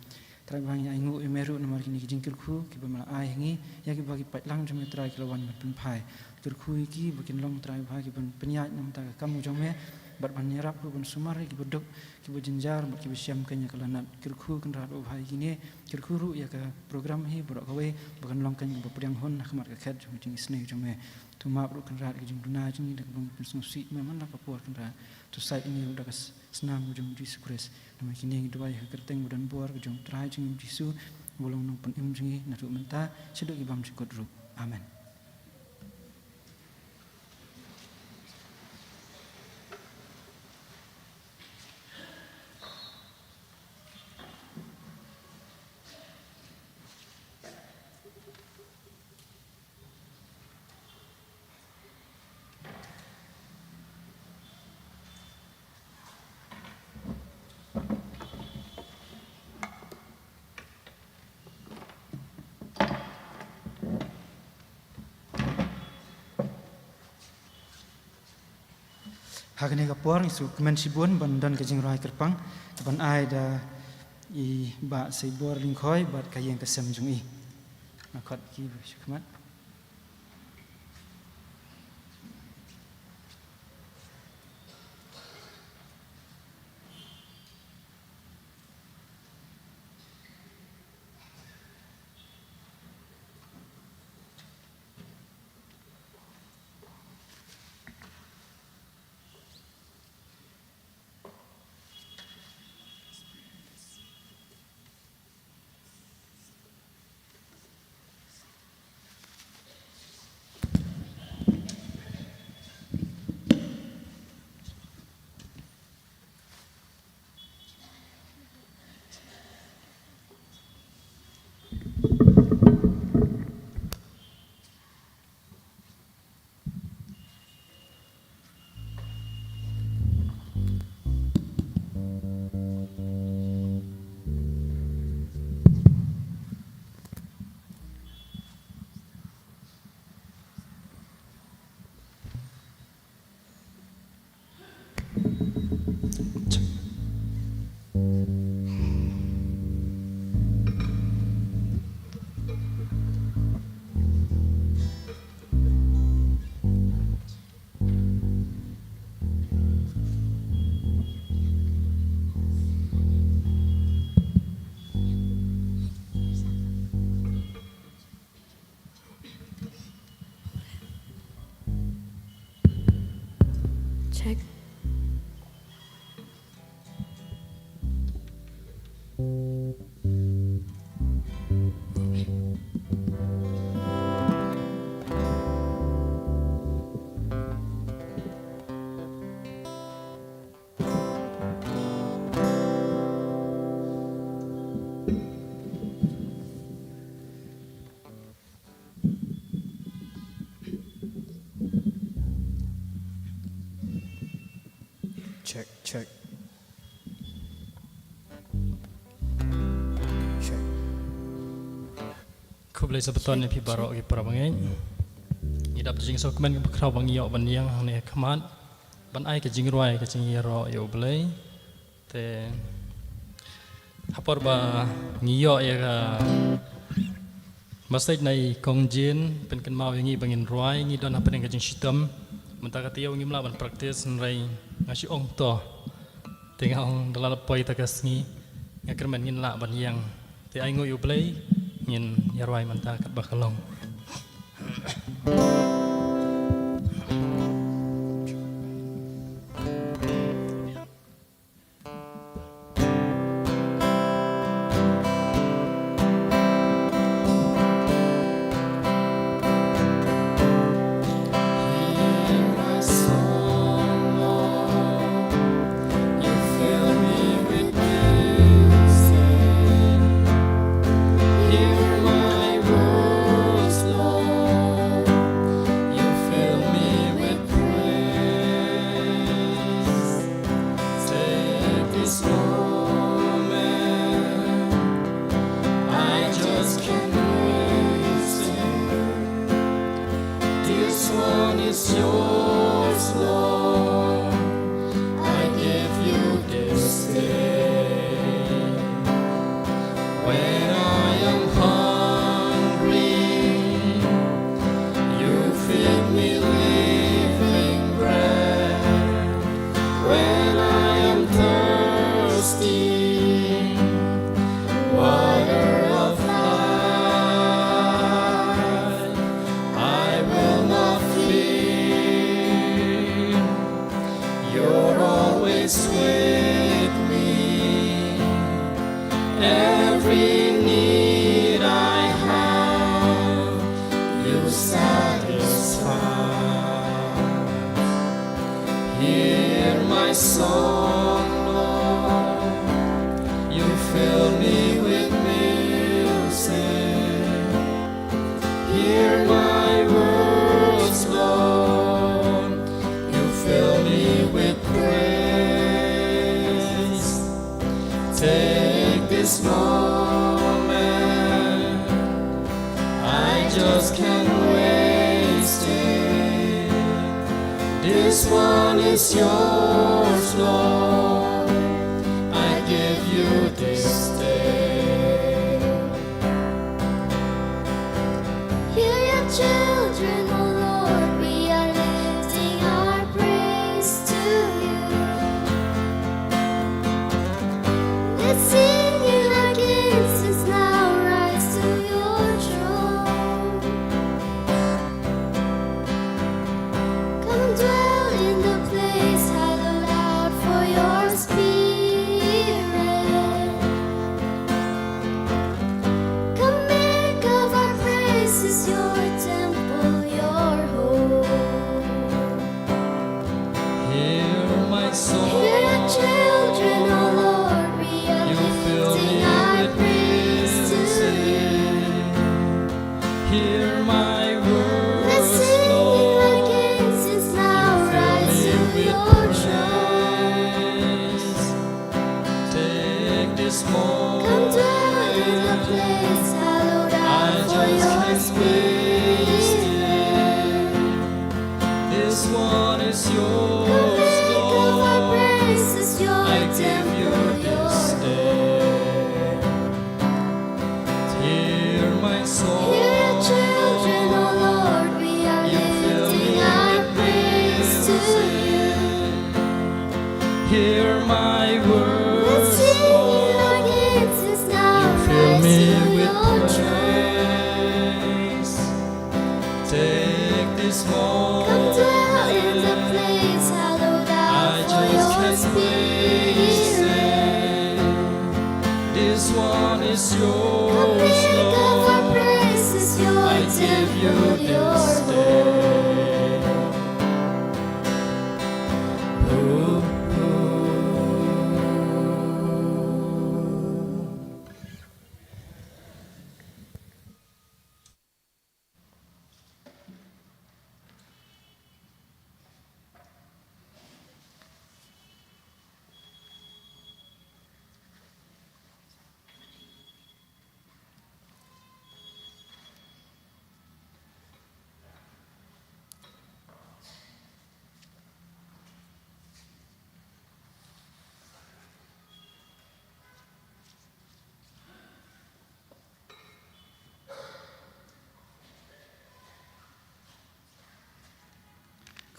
trai bang aingu imeru nomor kini kejing kirku ki bamala ai ngi ya ki bagi patlang jume trai kelawan pen pai kirku iki bikin long trai bagi ban penyat nam ta kamu jume bat ban nyerap ku ban sumar ki bodok ki bojenjar bat ki besiam kenya kelanat kirku kan rat bhai gini kirku ru ya ka program hi borok kawe bakan long kan bapryang hon khmat ka khat jume jing snei jume tu map ru kan rat ki jing duna jing dak bang pensusi memang la kapur kan rat tu sai ini udah kas senam jung Jesus Christ nama kini dua ya kerteng budan buar jung trai jung Jesus bolong nong pen im jungi naru menta sedok ibam cikot ru amen. Hakane kapor isu kemen sibun bandan kejing rai kerpang ban ai da i ba seibor lingkhoi bat kayeng kesem jung i nakot ki syukmat Check. Check, check. Check. Khub le sebeton ni pi barok ki para bangeng. Idap jing so kemen ke kraw bang yok ban yang ne khmat ban ai ke jing roi ke jing ro yo blai te hapor ba ngiyo ya ka masay nay kongjin pen mau yang ngi bangin roi ngi don apa yang kajing sistem mentaka tiaw ngi melawan praktis nrai ngasih ong to tinggal ong dalal poi takas ngi ngakir men ngin la ban yang ti ai ngoyu play ngin yarwai mentaka bakalong.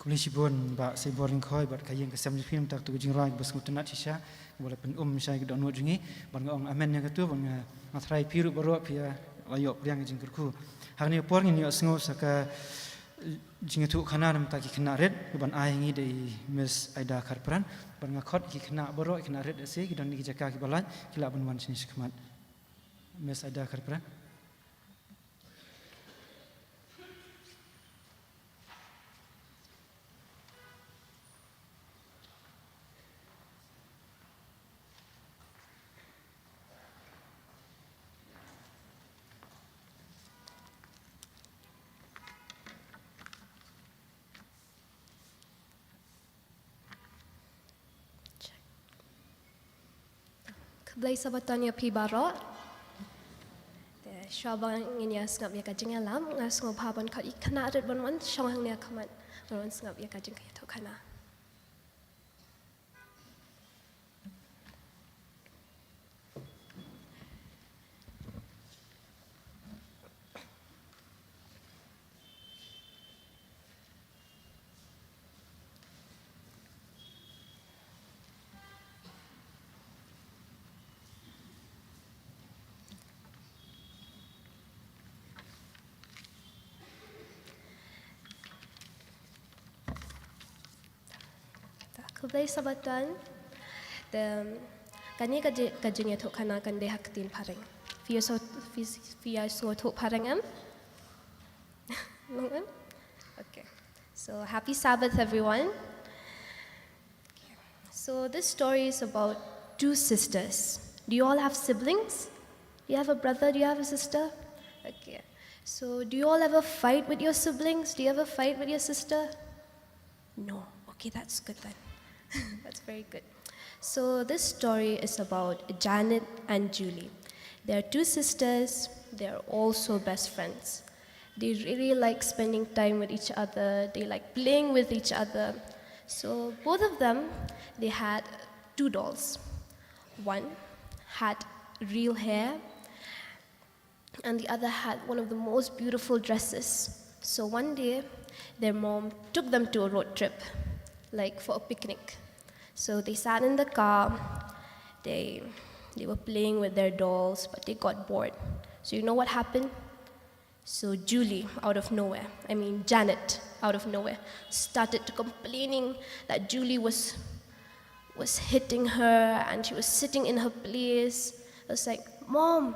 Kemudian sibun bak seboring koi bat kayeng kesam film tak tu jing roi bas ngutunat sisa boleh pen saya ke donut jingi ban ngong amen yang ketu ban ngatrai piru baru pia layok priang jing kerku hang ni por ni asngo saka jing tu khana nam ta ki khana red ban ai ngi dei Miss Aida Karpran ban ngakot ki khana baru khana red ase ki don ni jaka ki balan kila ban wan sini skmat Miss Aida Karpran. Keblai sabatan ya pi barot. Syabang ini asngap ya kajeng alam, ngasngop haban kat ikana adat banwan syawang ni akamat. Banwan sngap ya kajeng kaya tau kana. Keblai sabatan, kani kajengnya tok kana kan deh haktin pareng. Via so tok pareng am. Okay. So happy Sabbath, everyone. So this story is about two sisters. Do you all have siblings? Do you have a brother? Do you have a sister? Okay. So do you all ever fight with your siblings? Do you ever fight with your sister? No. Okay, that's good then. That's very good. So this story is about Janet and Julie. They're two sisters. They're also best friends. They really like spending time with each other. They like playing with each other. So both of them, they had two dolls. One had real hair, and the other had one of the most beautiful dresses. So one day, their mom took them to a road trip, like for a picnic. So they sat in the car, they were playing with their dolls, but they got bored. So you know what happened? So Janet, out of nowhere, started complaining that Julie was hitting her and she was sitting in her place. I was like, Mom,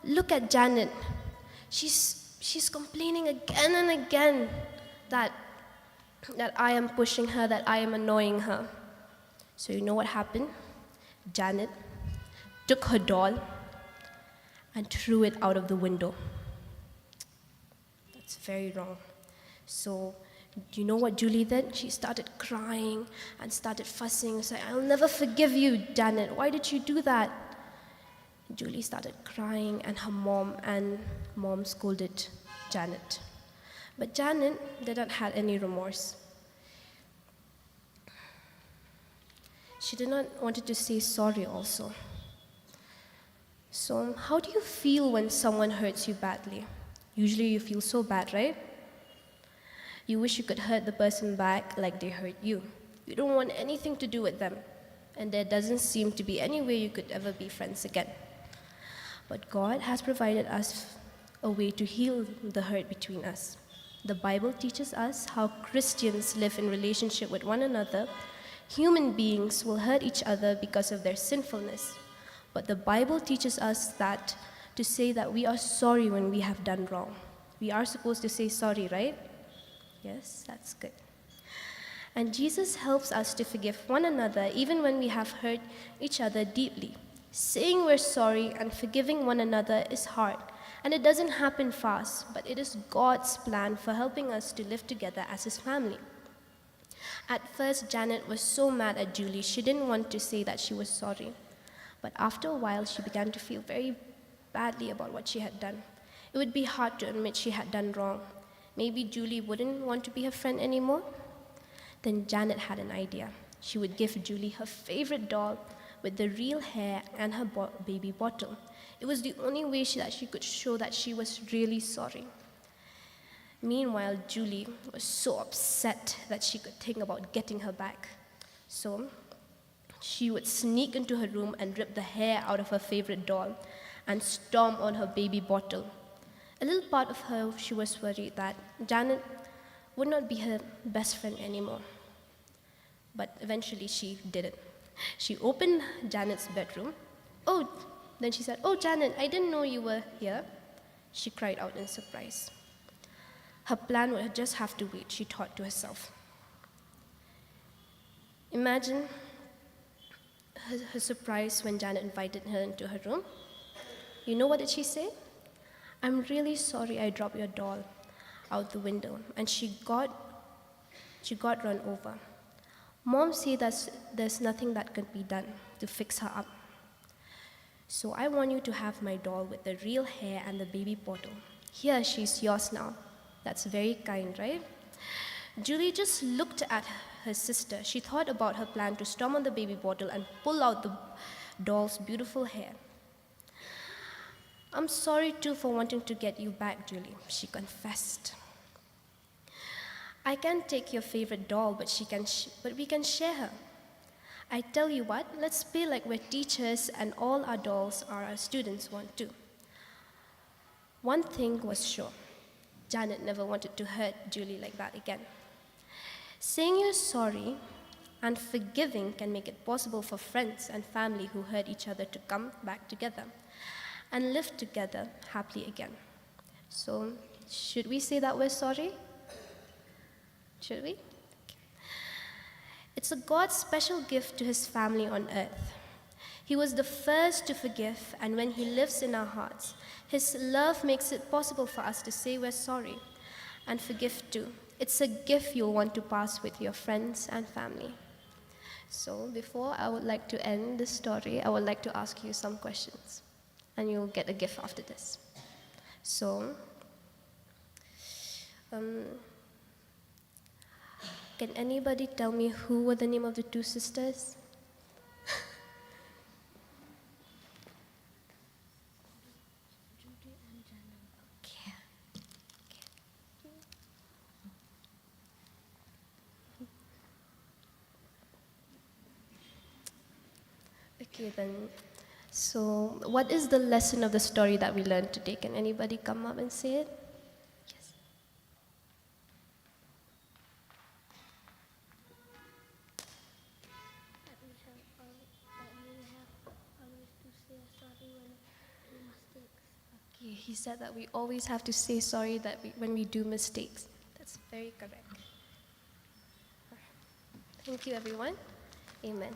look at Janet. She's complaining again and again that I am pushing her, that I am annoying her. So you know what happened? Janet took her doll and threw it out of the window. That's very wrong. So do you know what Julie did? She started crying and started fussing. Saying, I'll never forgive you, Janet. Why did you do that? Julie started crying and her mom scolded Janet. But Janet didn't have any remorse. She did not wanted to say sorry also. So how do you feel when someone hurts you badly? Usually you feel so bad, right? You wish you could hurt the person back like they hurt you. You don't want anything to do with them. And there doesn't seem to be any way you could ever be friends again. But God has provided us a way to heal the hurt between us. The Bible teaches us how Christians live in relationship with one another. Human beings will hurt each other because of their sinfulness. But the Bible teaches us that to say that we are sorry when we have done wrong. We are supposed to say sorry, right? Yes, that's good. And Jesus helps us to forgive one another even when we have hurt each other deeply. Saying we're sorry and forgiving one another is hard, and it doesn't happen fast, but it is God's plan for helping us to live together as His family. At first, Janet was so mad at Julie, she didn't want to say that she was sorry. But after a while, she began to feel very badly about what she had done. It would be hard to admit she had done wrong. Maybe Julie wouldn't want to be her friend anymore. Then Janet had an idea. She would give Julie her favorite doll with the real hair and her baby bottle. It was the only way that she could show that she was really sorry. Meanwhile, Julie was so upset that she could think about getting her back. So she would sneak into her room and rip the hair out of her favorite doll and stomp on her baby bottle. A little part of her, she was worried that Janet would not be her best friend anymore. But eventually she did it. She opened Janet's bedroom. Then she said, "Oh, Janet, I didn't know you were here." She cried out in surprise. Her plan would just have to wait, she thought to herself. Imagine her surprise when Janet invited her into her room. You know what did she say? "I'm really sorry I dropped your doll out the window," and she got run over. Mom said that there's nothing that can be done to fix her up. So I want you to have my doll with the real hair and the baby bottle. Here, she's yours now. That's very kind, right? Julie just looked at her sister. She thought about her plan to stomp on the baby bottle and pull out the doll's beautiful hair. "I'm sorry too for wanting to get you back, Julie," she confessed. "I can't take your favorite doll, but we can share her. I tell you what, let's play like we're teachers and all our dolls are our students want to." One thing was sure. Janet never wanted to hurt Julie like that again. Saying you're sorry and forgiving can make it possible for friends and family who hurt each other to come back together and live together happily again. So, should we say that we're sorry? Should we? It's a God's special gift to his family on earth. He was the first to forgive, and when he lives in our hearts, his love makes it possible for us to say we're sorry and forgive too. It's a gift you'll want to pass with your friends and family. So before I would like to end this story, I would like to ask you some questions, and you'll get a gift after this. So, can anybody tell me who were the name of the two sisters? Okay, then. So, what is the lesson of the story that we learned today? Can anybody come up and say it? Yes. Okay, he said that we always have to say sorry when we do mistakes. That's very correct. Thank you, everyone. Amen.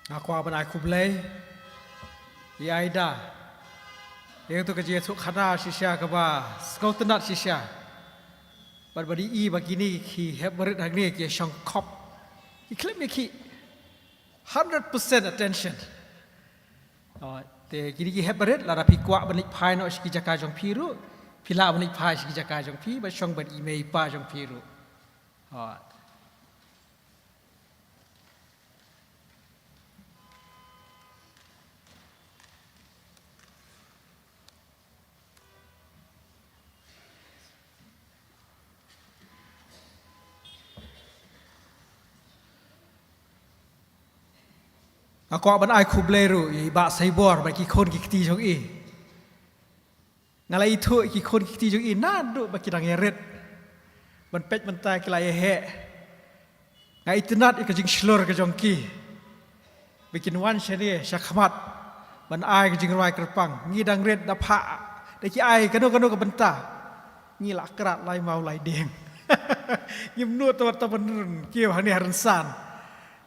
Aku aban aku belai, ya ida, yang tu kerja tu khana sisya kaba, sekau tenat sisya, berbadi i begini ki heb merit hari ni ki shang kop, iklip ni ki 100% attention. Te kini ki heb merit, lara pi kuat benik pai no siki jaka jong piru, pila benik pai siki jaka jong pi, basong ber email pa jong piru. Aku aban ai kubleru, iba saibor bagi kon kiti jong i. Ngalai itu kon kiti jong i nadu bagi dang yeret. Ban pet mentai kelai he. Ngai internet ikajing slur ke jong ki. Bikin wan syari syakmat. Ban ai kajing rai kerpang, ngi dang red dapha. Deki ai kanu ke benta. Ngi lak kerat lai mau lai deng. Ngimnu tu benrun kieu hani harensan.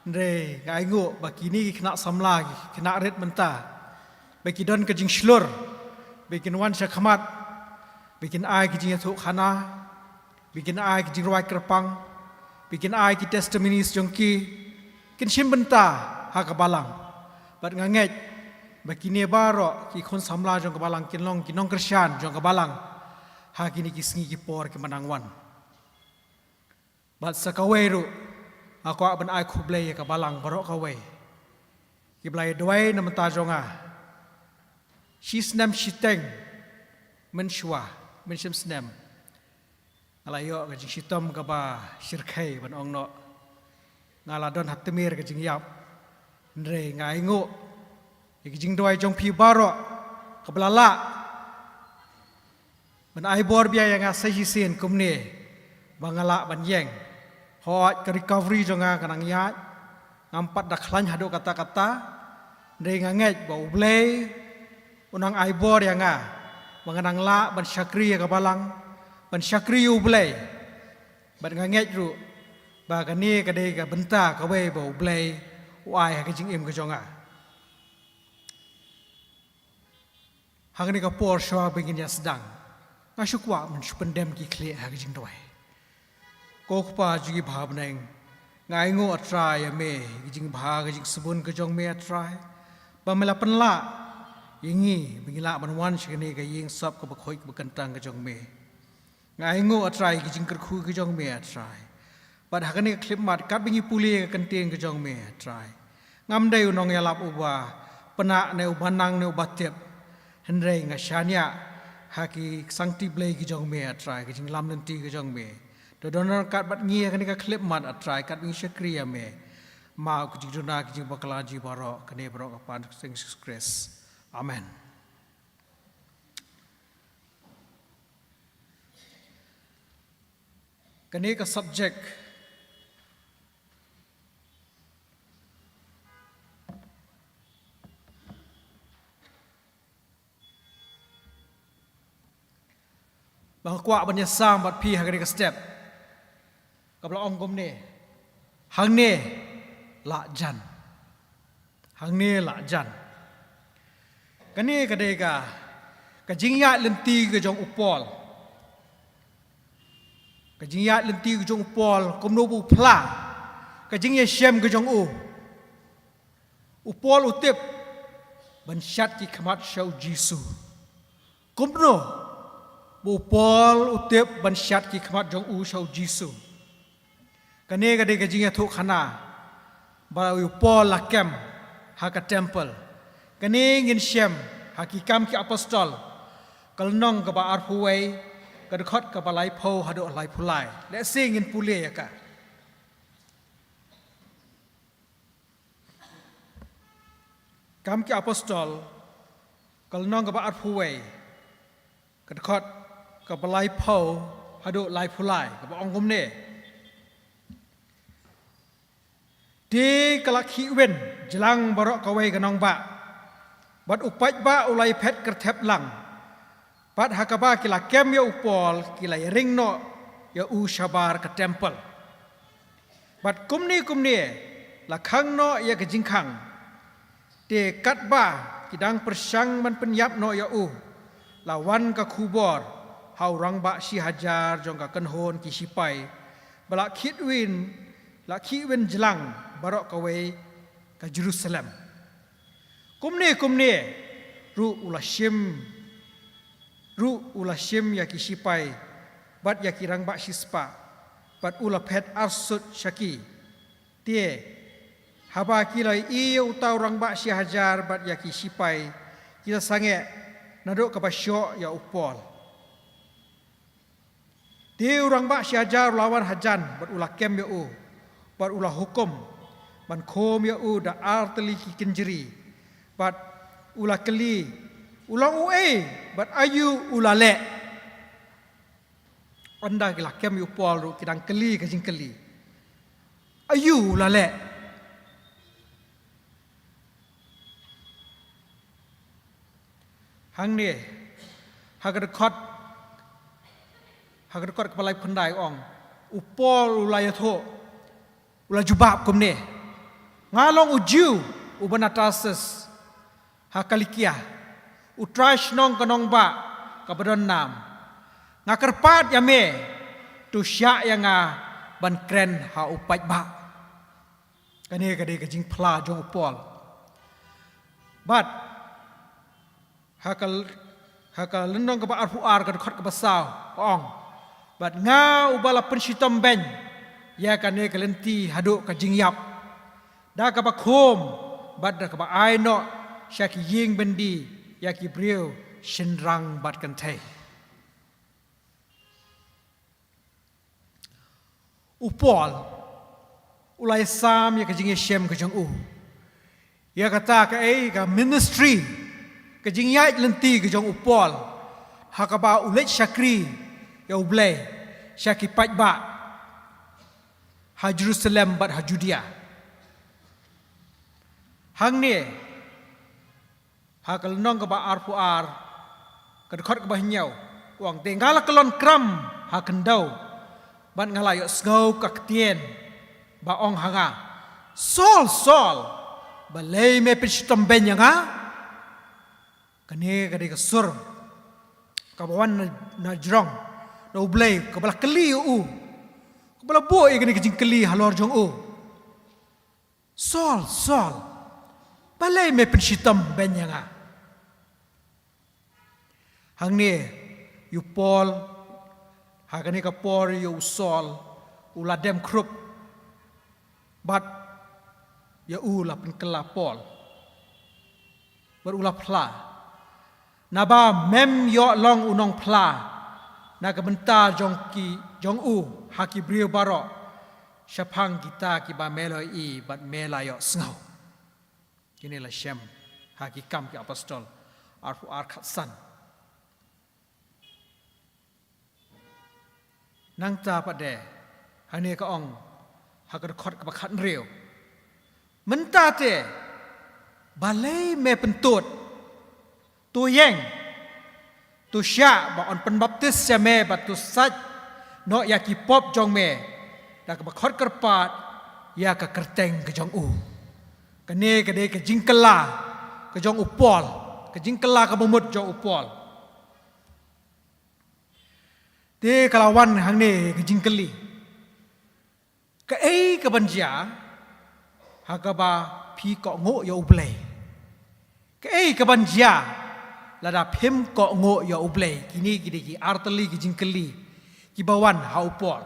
Ndre ngai ngo bagi ni kena samla kena red mentah bagi don kejing slur bikin wan syakmat bikin ai kejing tu khana bikin ai ki roi kerpang bikin ai ki testimonies jongki kin shim benta ha ka balang bat nganget bakine baro ki khon samla jong ka balang kin long ki nong krisyan jong ka balang ha kini ki sngi ki por ki manangwan bat sakaweru aku ban ai khublei ka balang baro ka we ki blai doi nam ta jonga shisnam shiteng men shwa men shim snam alayo ka jing shitom ka ba shirkai ban ong no ngala don hatmir ka jing yap ndre ngai ngo ki jing doi jong pi baro ka blala ban ai bor bia yang a sahi sin kumne bangala ban yeng hot ka recovery jonga kanang ya ngampat dak khlan hado kata-kata ndre nganget ba ublei unang ai bor yang a manganang la ban syakri ka balang ban syakri ublei ban nganget ru ba ka ni ka de ka benta ka we ba ublei uai ka jing im ka jonga hagani ka por shwa begin ya sedang ngasukwa men pendem ki khle ha ka jing doi ko pa ji bhab neng ngai ngo atrai me jing bha ka jing subun ka jong me atrai ba mela penla yingi bingila banwan shikani ka ying sap ka bakhoi ka kantang ka jong me ngai ngo atrai ki jing kerkhu ka jong me atrai bad hakani ka klip mat kat bingi puli ka kanteng ka jong me atrai ngam dai unong yalap uba pena ne ubanang ne ubatep hendrei nga shania haki sangti blei ki jong me atrai ki jing lam nanti ki jong me do donor kat bat ngie kani ka klip mat atrai kat bingi shakriya me ma ku jing dona ki jing bakala ji baro kane baro ka pan sing grace amen. Kani ka subject bang kwa ban yasam bat pi hagani ka step kabla ong gom ne hang ne la jan hang ne la jan kani kadeka ka jingya lenti ke jong upol ka jingya lenti ke jong upol komno bu phla ka jingya shem ke jong upol utip ban shat ki khamat shau jisu komno bu upol utip ban shat ki khamat jong shau jisu kani kadeka jingya thu khana ba upol la kem ha ka temple kani ngin shem hakikam ki apostol kalnong ka ba arpuai ka dekhot ka balai pho hado lai phulai le sing in pule ka kam ki apostol kalnong ka ba arpuai ka dekhot ka balai pho hado lai phulai ka ba ongom ne di kalakhi wen jelang barok ka wei ka nong ba bat upat ba ulai pet kertep lang bat hakaba kila kem ya upol kila ring no ya u shabar ke temple bat kumni la khang no ya ke jingkhang te kat ba kidang persang man penyap no ya u lawan ka khubor hau rang ba si hajar jong ka kenhon ki sipai bala khitwin la khiwin jelang barok ka wei ka Jerusalem kumne ru ulashim ya kisipai bat ya kirang bak sispa bat ula pet arsut syaki tie haba kilai i utau rang bak si hajar bat ya kisipai kita sange naduk ka basyo ya upol tie urang bak si hajar lawan hajan bat ula kem ya u bat ula hukum ban khom ya u da arteli ki kenjeri bat ula keli ulang ue bat ayu ula le anda kila kem yu pol ru kidang keli ka jing keli ayu ula le hang ne hagar khot kepalai pendai ong upol ula yatho ula jubab kumne ngalong uju ubanatases hakalikia utrash nong kanong ba kabadon nam ngakerpat yame tu syak yang ban kren ha upai ba kane kade ka jing phla jong upol bat hakal lendong ka ba ar ka khot ka basau ong bat nga ubala penshitom ben ya kane ka lenti hadu ka jing yap da ka ba khom bat da ka ba ai no syaki ying bendi ya ki briu shinrang bat kan thai upol ulai sam ya ka jing shem ka jong u ya kata ka ka ministry ka jing yai lenti ka jong upol ha ka ba ulet syakri ya uble syaki pat ba ha Jerusalem bat ha Judea hang ni ha kal nong ka ba ar pu ar ka khot ka ba nyau wang te ngala kelon kram ha kendau ban ngala yo sngau ka ktien ba ong hanga sol ba lei me pistom ben yanga kane ka de ka sur ka bawan na jrong no blei ka bala keli u ka bala boy ka ni ka jing keli halor jong u sol ba lei me pistom ben yanga hang ni yu pol ha ka ni ka por yu sol ula dem krup bat ya ula pen kela pol ber ula pla na ba mem yo long unong pla na ka benta jong u ha ki brio baro shapang kita ki ba meloi I bat melayo sngau kini la shem ha ki kam ki apostol ar khatsan nang ta pa de hane ka ong ha ka khot ka khat reu menta te balai me pentut tu yeng tu sya ba on pen baptis ya me ba tu saj no ya ki pop jong me da ka khot kerpat ya ka kerteng ka jong u kane ka de ka jingkela ka jong upol ka jingkela ka bomut jong upol te kalawan hang ne ka jingkeli ka ka banja ha ka ba phi ko ngo yo uble ka ka banja la da phem ko ngo yo uble kini ki artali ki jingkeli ki bawan ha upol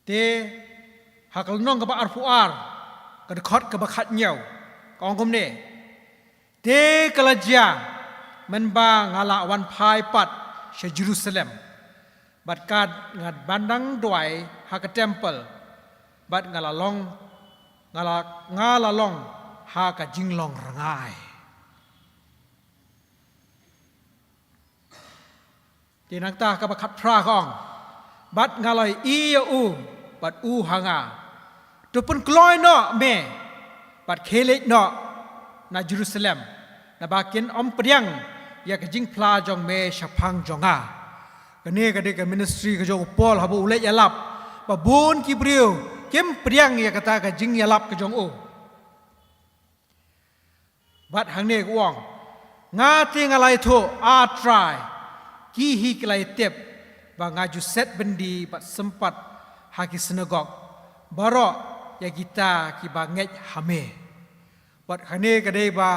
te ha kal nong ka ba arfuar ka khot ka ba khat nyau kong kom ne te kalaja man ba ngala wan phai pat she Jerusalem bat kad ngat bandang doi ha ka temple bat ngala long ha ka jinglong rangai tinang ta ka ba khat phra kong bat ngaloi I u bat u hanga tu pun kloi no me bat khele no na Jerusalem na bakin om priang ya ka jing pla jong me shapang jonga kane ka de ka ministry ka jong pol habu ule yalap ba bun ki brio kem priang ya kata ka jing yalap ka jong o bat hang ne ko wong nga ti ngalai tho a try ki hi klai tep ba nga ju set bendi bat sempat ha ki sinagog baro ya kita ki ba ngej hame bat hane ka de ba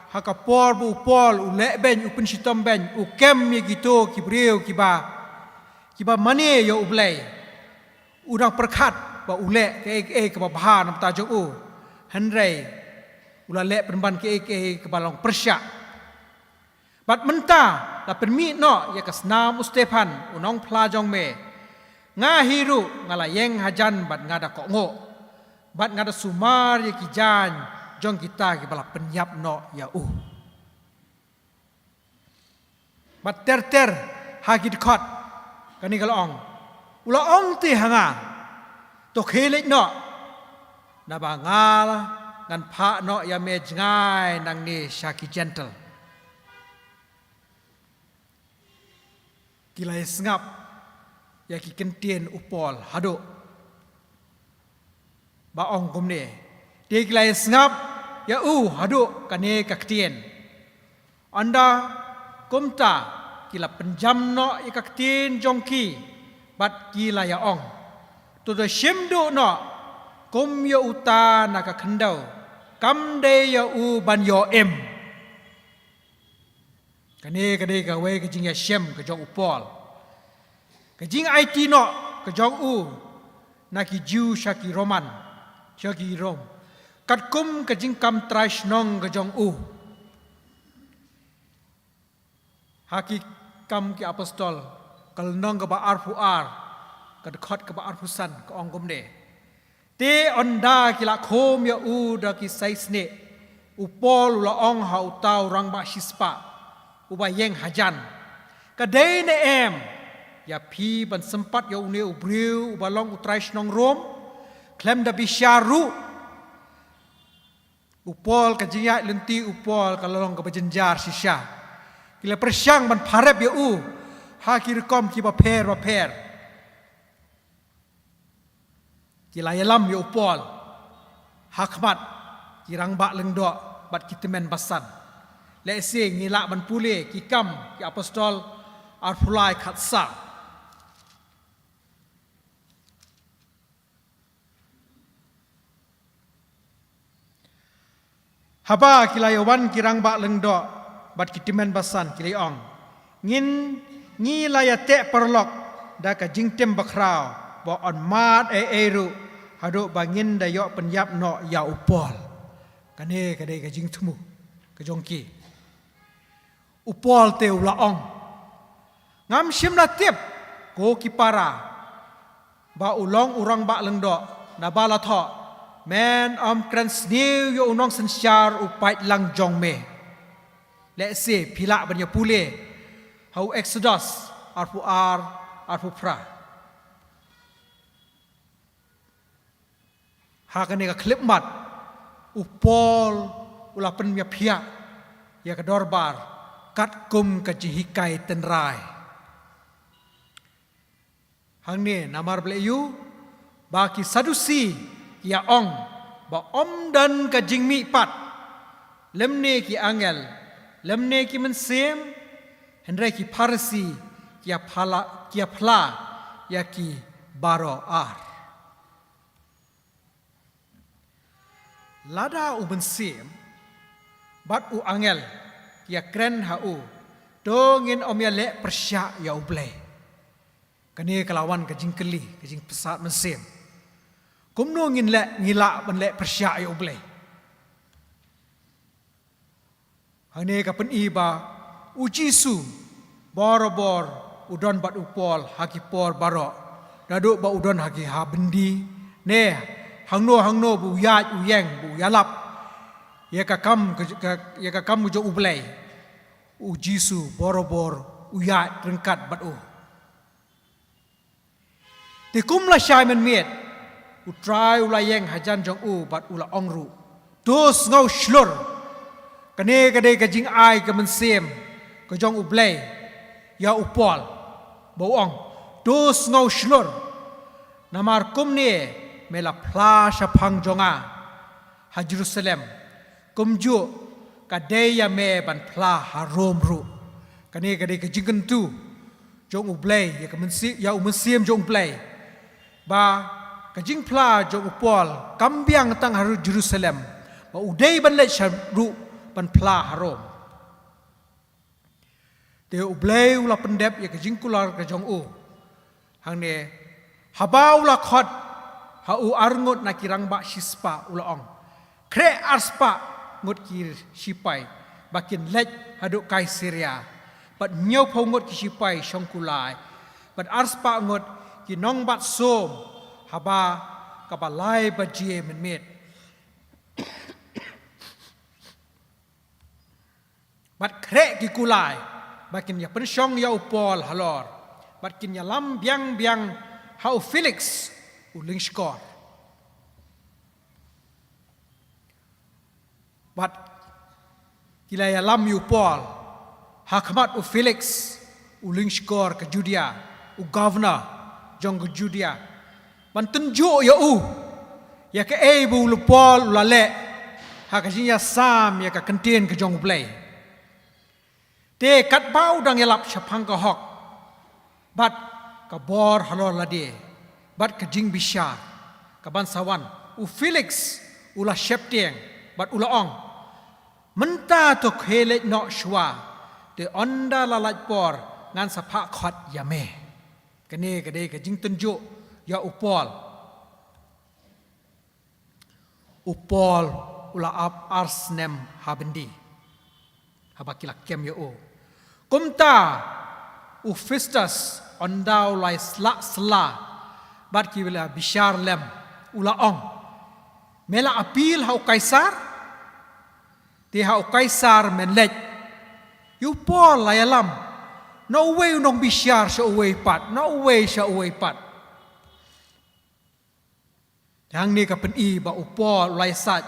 ha ka por bu pol u le ben u pun shitom ben u kem ye gitu ki brio ki ba mane yo u blai u dang perkhat ba u le ke ka ba bha nam ta jo u han rei u la le pen ban ke ka ba long persya bat menta la pen mi no ya ka snam u Stefan u nong pla jong me nga hiru ngala yeng hajan bat ngada ko ngo bat ngada sumar ye ki jan jong kita ki bala penyap no ya bat ter ha ki khot kani kalong ula ong ti hanga to khele no na ba ngal ngan pha no ya me ngai nang ni shaki gentle kilai sngap ya ki kentien upol hado ba ong kum ne te kilai sngap ya hado kane ka ktien anda kumta kila penjam no ikaktin jongki bat kila ya ong tu da shimdu no kum ya uta naka khandau kam de ya u ban yo em kane kade ka we ka jing ya shem ka jong upol ka jing it no ka jong u naki Jew shaki Roman shaki Rom kat kum ka jing kam trash nong ka jong u haki kam ki apostol kal nong ka ba arfu ar ka khot ka ba arfu san ka ong kum de te onda ki la khom ya u da ki saisne upol la ong ha utau rang ba shispa uba yeng hajan ka de ne em ya pi ban sempat ya une ubriu uba long utraish nong rom klem da bisharu upol ka jiya lenti upol ka long ka bajenjar shisha kila persyang ban parep ya u ha ki rekom ki ba per kila yalam ya upol hakmat kirang ba lengdo bat kitemen basan le se ngila ban pule ki kam ki apostol arfulai khatsa haba kila yawan kirang ba lengdo bat kitimen basan kila ong ngin ngi laya te perlok da ka jingtem bakrao bo on mat eru hado bangin da yo penyap no ya upol kane kade ka jing tumu ka jongki upol te ula ong ngam shim na tip ko ki para ba ulong urang ba lengdo na bala tho men krans new yo unong sensyar upai lang jong me let's say pila ban ya pule how exodus arfu pra hakane ka klip mat upol ula pen ya pia ya ka dorbar kat kum ka jihikai tenrai hangne namar bleyu baki sadusi ya ong ba om dan ka jingmi pat lemne ki angel lemne ki mensem hendrai ki parsi kia pla ya ki baro ar lada u mensem bat u angel kia kren ha u dongin om ya le persya ya uble kane kelawan ka jingkeli ka jing pesat mensem kumno ngin le ngila ban le persya ya uble hane ka pen iba ujisu borobor udon bat upol haki por baro dadu ba udon haki ha bendi ne hangno bu ya uyeng bu yalap ya ka kam jo ublei ujisu borobor uya rengkat bat u tikum la shaiman miet utrai ulayeng hajan jong u bat ula ongru dos ngau shlur kane kade ka jing ai ka mensem ka jong ublei ya upol bawang dos ngau shlur namar kumne mela plasha phang jonga ha Jerusalem kumju kadeya me ban pla ha rom ru kane kade ka jing tu jong ublei ya ka mensi ya umensiem jong ublei ba ka jing pla jong upol kambiang tang haru Jerusalem ba udei ban le ru ban pla harom te ublei ula pendep ya ka jing kular ka jong u hangne habau la khot ha u arngot na kirang ba shispa ula ong kre arspa ngot kir sipai bakin lej hadu kai Syria bat nyau phongot ki sipai shongkulai bat arspa ngot ki nong bat som haba ka balai ba je men met bat kre ki kulai bakin ya pensyong ya upol halor bakin ya lam biang hau Felix uling skor bat kila ya lam yu pol hakmat u Felix uling skor ke Judea u governor jong ke Judea ban tunjuk ya u ya ke bu lu pol la le ha ka ya sam ya ka kentien ke jong play Te kat bau dang yalap syapang ka hok. Bat ka bor halor lade. Bat ka jing bishar. Ka bansawan. U Felix ula syeptieng. Bat ula ong. Menta to khelet no shwa. Te onda lalat por ngan sapa khot yame. Kene kade ka jing tunjuk ya upol. Upol ula ap arsnem habendi. Habakilak kem yo o. Kumta u Festus ondau lai sla bat ki wala bishar lem ula ong. Mela apil hau kaisar. Ti hau kaisar menlej. Yu Paul layalam. No way nong bishar sya way pat. No way sya way pat. Yang ni kapen i ba u Paul lai sat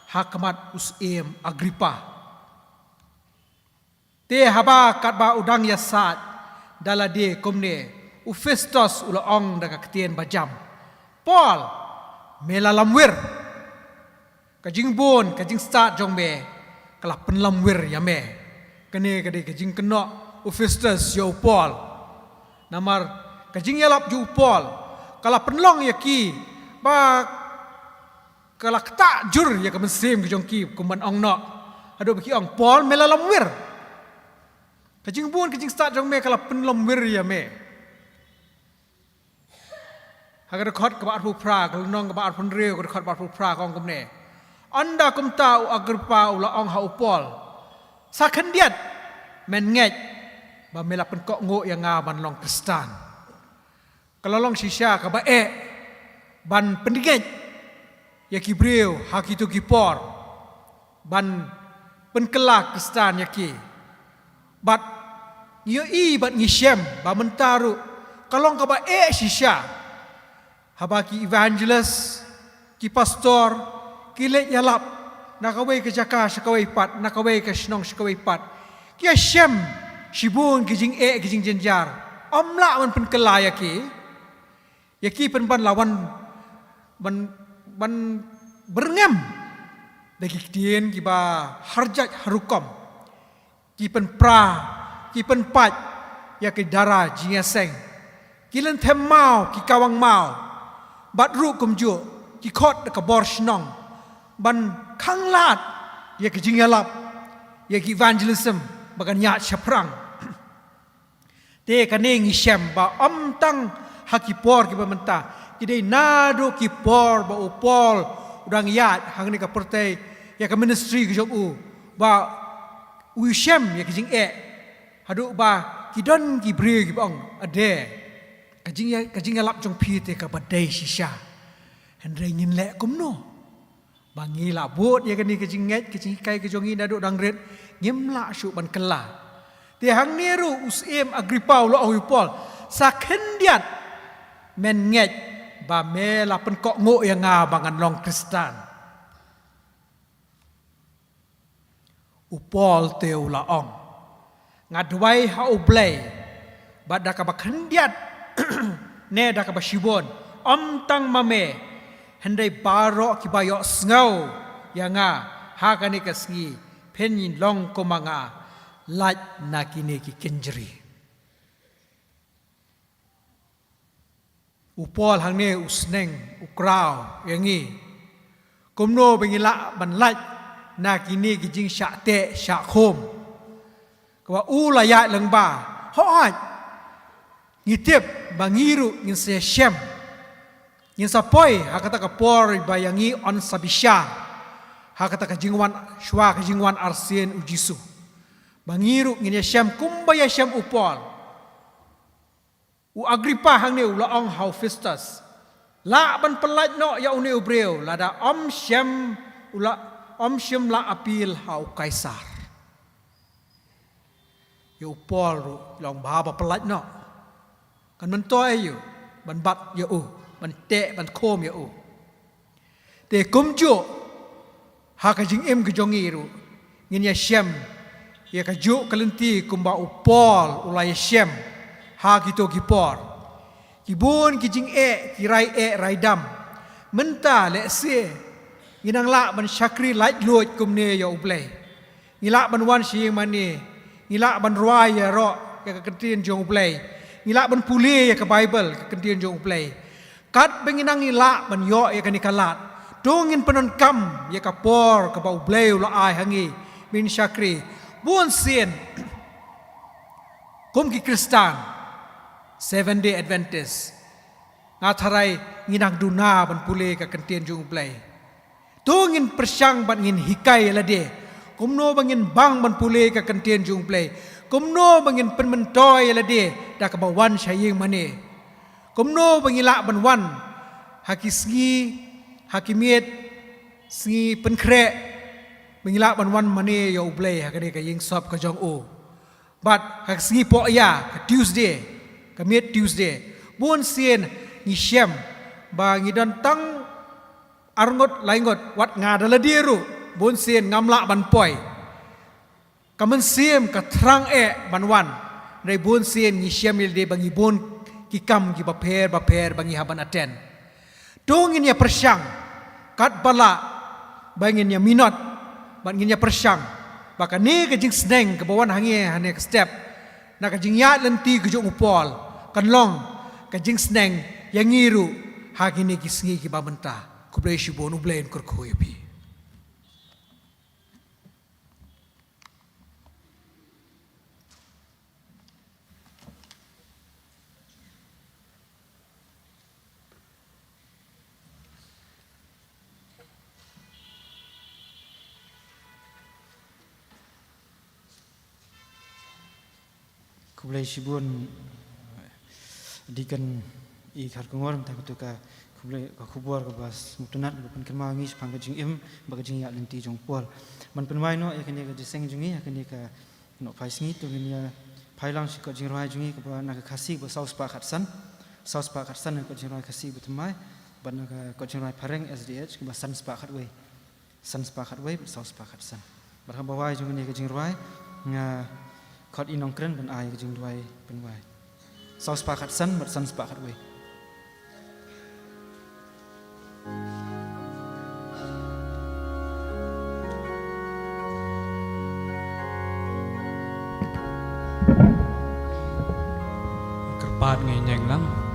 hakamat usim Agrippa. Te haba kat ba udang ya sat dala de komne u Festus ula ong daga ketien bajam. Paul mela lamwir. Kajing bon kajing start jong me kala penlamwir ya me. Kene kade kajing kena u Festus yo Paul. Namar kajing yalap ju Paul kala penlong ya ki ba kala kta jur ya ka mesim ke jong ki kuman ong no. Ado baki ong Paul mela lamwir. Kajing bon kajing start jong me kala penlamwir ya me. Hagar khot ka ba pu pra ka nong ka ba pun reu ka khot ba pu pra kong kumne. Anda kumta u Agrippa ula ong ha upol. Sa khendiat men ngej ba mela pen kok ngo yang nga ban long Kristan. Kalau long shisha ka ba ban pendigej ya ki breu ha ki tu ki por. Ban penkelak Kristan ya ki. Bat ye i bat ngisem ba mentaru kalong ka ba shisha. Habaki evangelist ki pastor ki let yalap nakaway ke jaka sakaway pat nakaway ke snong sakaway pat ki shem shibun ki jing ki jing jenjar amla man pen kelaya ki ya ki pen ban lawan ban berngam dagi tien ki ba harjat harukom ki pen pra ki pen pat ya ki dara jinga seng ki len them mau ki kawang mau bat ru kumju ki khot ka bor snong ban khang lat ya ki jing yalap ya ki evangelism bagan ya chaprang te kane ngi shem ba am tang hakipor ki ba menta ki dei nado ki por ba upol udang yat hang ni ka pertai ya ka ministry ki jok u ba u shem ya ki jing hadu ba ki don ki bre ki bang ade kajing yalap jong pi te ka badai shisha hendrai ngin le kumno bangi la bot ya kani kajing nget kajing kai ka jong ina do dang ret ngim la shu ban kala te hang neru usim Agrippa lo au Paul sa khendiat men nget ba me la pen kok ngo ya nga bangan long Kristan u Paul te ula ong ngadwai ha u blai ba da ka ba khendiat ne da ka bashibon am tang mame hendai baro ki bayo snau yanga ha kani ka sngi penin long ko manga lat nakine ki kenjri upol hang ne usneng ukraw yangi komno bengila ban lat nakine ki jing sha te sha khom kwa u la ya leng ba hot ngitip bangiru ngin se shem ngin sapoi hakata ka por bayangi on sabisha hakata ka jingwan shwa ka jingwan arsien ujisu bangiru ngin shem kumbaya shem upol u Agrippa hang ne ula ong hau Festus la ban pelat no ya une ubreu lada om shem la apil hau kaisar ya upol long baba pelat no kan mentoi you ban bat ya ban te ban khom ya te kumju ha ka jing em ka jongi ru ngin ya shem ya ka ju kalenti kumba upol ulai shem ha kito ki por ki bon ki jing ki rai dam menta le se nginang la ban shakri light load kumne ya uplay ngila ban wan shi mani ngilak ban ruai ya ro ya kentien jong play ngilak ban puli ya ke Bible kentien jong play kat benginang ngilak ban yo ya kan ikalat dongin penon kam ya kapor ka bau blay la ai hangi min syakri buon sien kum ki Kristan 7-day Adventist ngatarai nginang duna ban puli ka kentien jong play dongin persyang ban ngin hikai la de kumno bangin bang ban puli ka kentien jung play kumno bangin penmentoy la de da ka bawan syaying mane kumno bangila ban wan hakisngi hakimiet sngi penkre bangila ban wan mane yo play ha ka de ka ying sop ka jong o but hakisngi po ya ka Tuesday ka miet Tuesday bon sien ni syam ba ngidon tang arngot laingot wat ngadala diru bon sien ngamla ban poi kamen siem ka trang ban wan dai bon sien ni syamil de bangi bon ki kam ki baper bangi haban aten dongin ya persyang kat bala bangin ya minot bangin ya persyang baka ni ka jing sneng ka bawan hangi hane ka step na ka jing ya lenti ka jong upol kan long ka jing sneng yang ngiru hagini ki sngi ki babenta ku blai shi bonu blain kur ko yapi Kublai Shibun dikan I khar kongor ta kutuka kublai ka khubor ka bas mutunat bukan kerma ngi spang ka jing ba ka jing ya lenti jong pol man penwai no yakni ka jiseng jungi yakni ka no phai sngi to ni phailang shi ka jing rai jungi ka ba na ka khasi ba saus pa khatsan ka jing rai khasi bu tmai ba na ka jing rai phareng SDH ka ba san spa khatwei saus pa khatsan ba ka ba wai jungi ka jing rai nga khot inong kren ban ai ka jing rai penwai saus pa khatsan ba san spa khatwei Kerpat ngay nhanh lắm.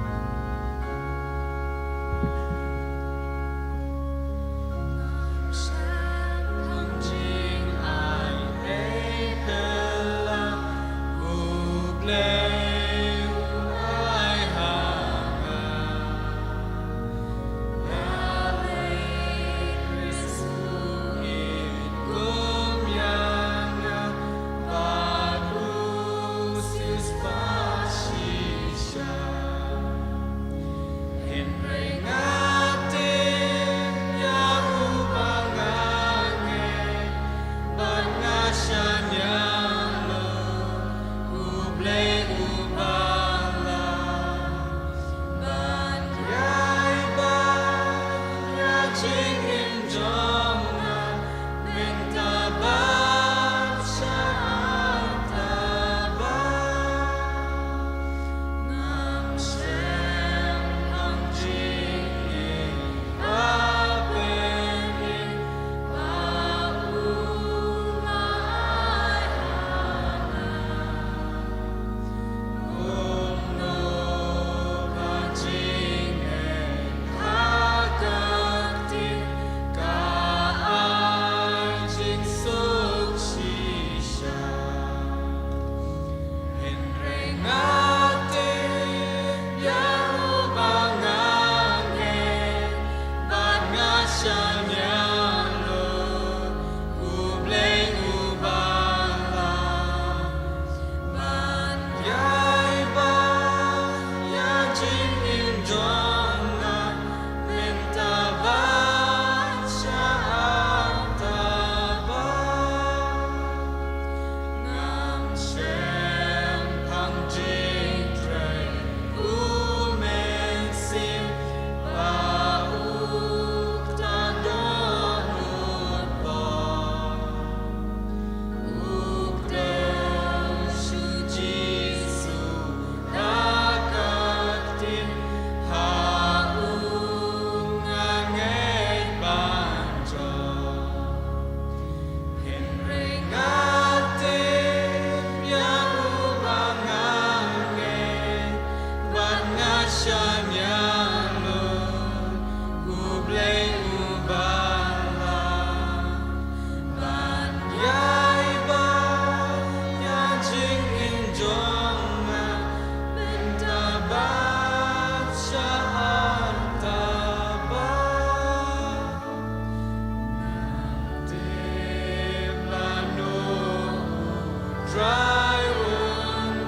dry one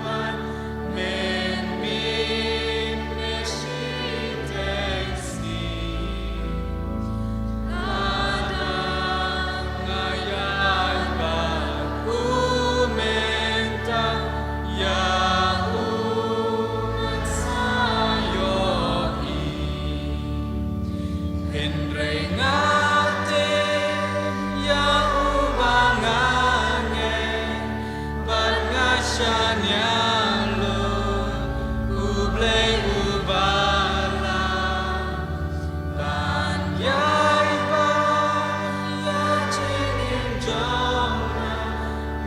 men meet me she takes me ngayan ba kumenta ya sayo Henry ngate ya ubangange ban ngasanya lo uble ubala ban yai ba ya chingin jona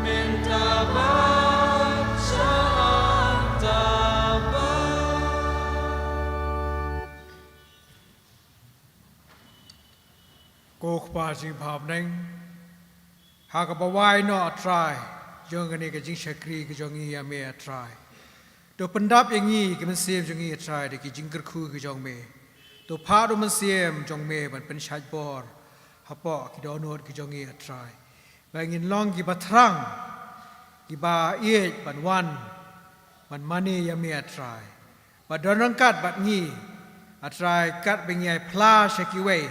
minta baca taba Cô khpa chỉ phàm neng hà cái bawai no try jong cái này cái chính sakri cái jong ini ame try to pendap yang ini cái mình xem jong ini try để cái chính kerku cái jong me to pha do mình xem jong me ban pen shaj bor hapo cái đó nốt cái jong ini try và ingin long cái batrang cái ba ye ban wan ban money ame try và đó nang kat bat ngi try kat bengai pla shakiway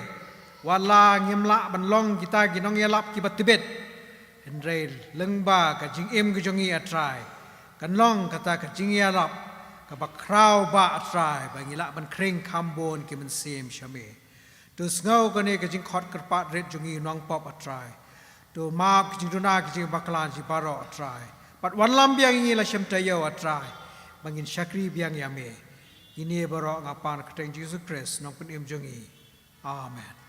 wala ngimla ban long kita ginong yalap ki batibet henrel lengba ka jing em ki jongi atrai kan long kata ka jing yalap ka ba kraw ba atrai ba ngila ban kreng kambon ki man sem shame to sngow ka ne ka jing khot karpat red jongi nong pop atrai to map ki jing dona ki jing baklan ji baro atrai pat wan lam biang ngi la shem tayo atrai bangin shakri biang yame ini baro ngapan ka teng Jesus Christ nong pen em jongi amen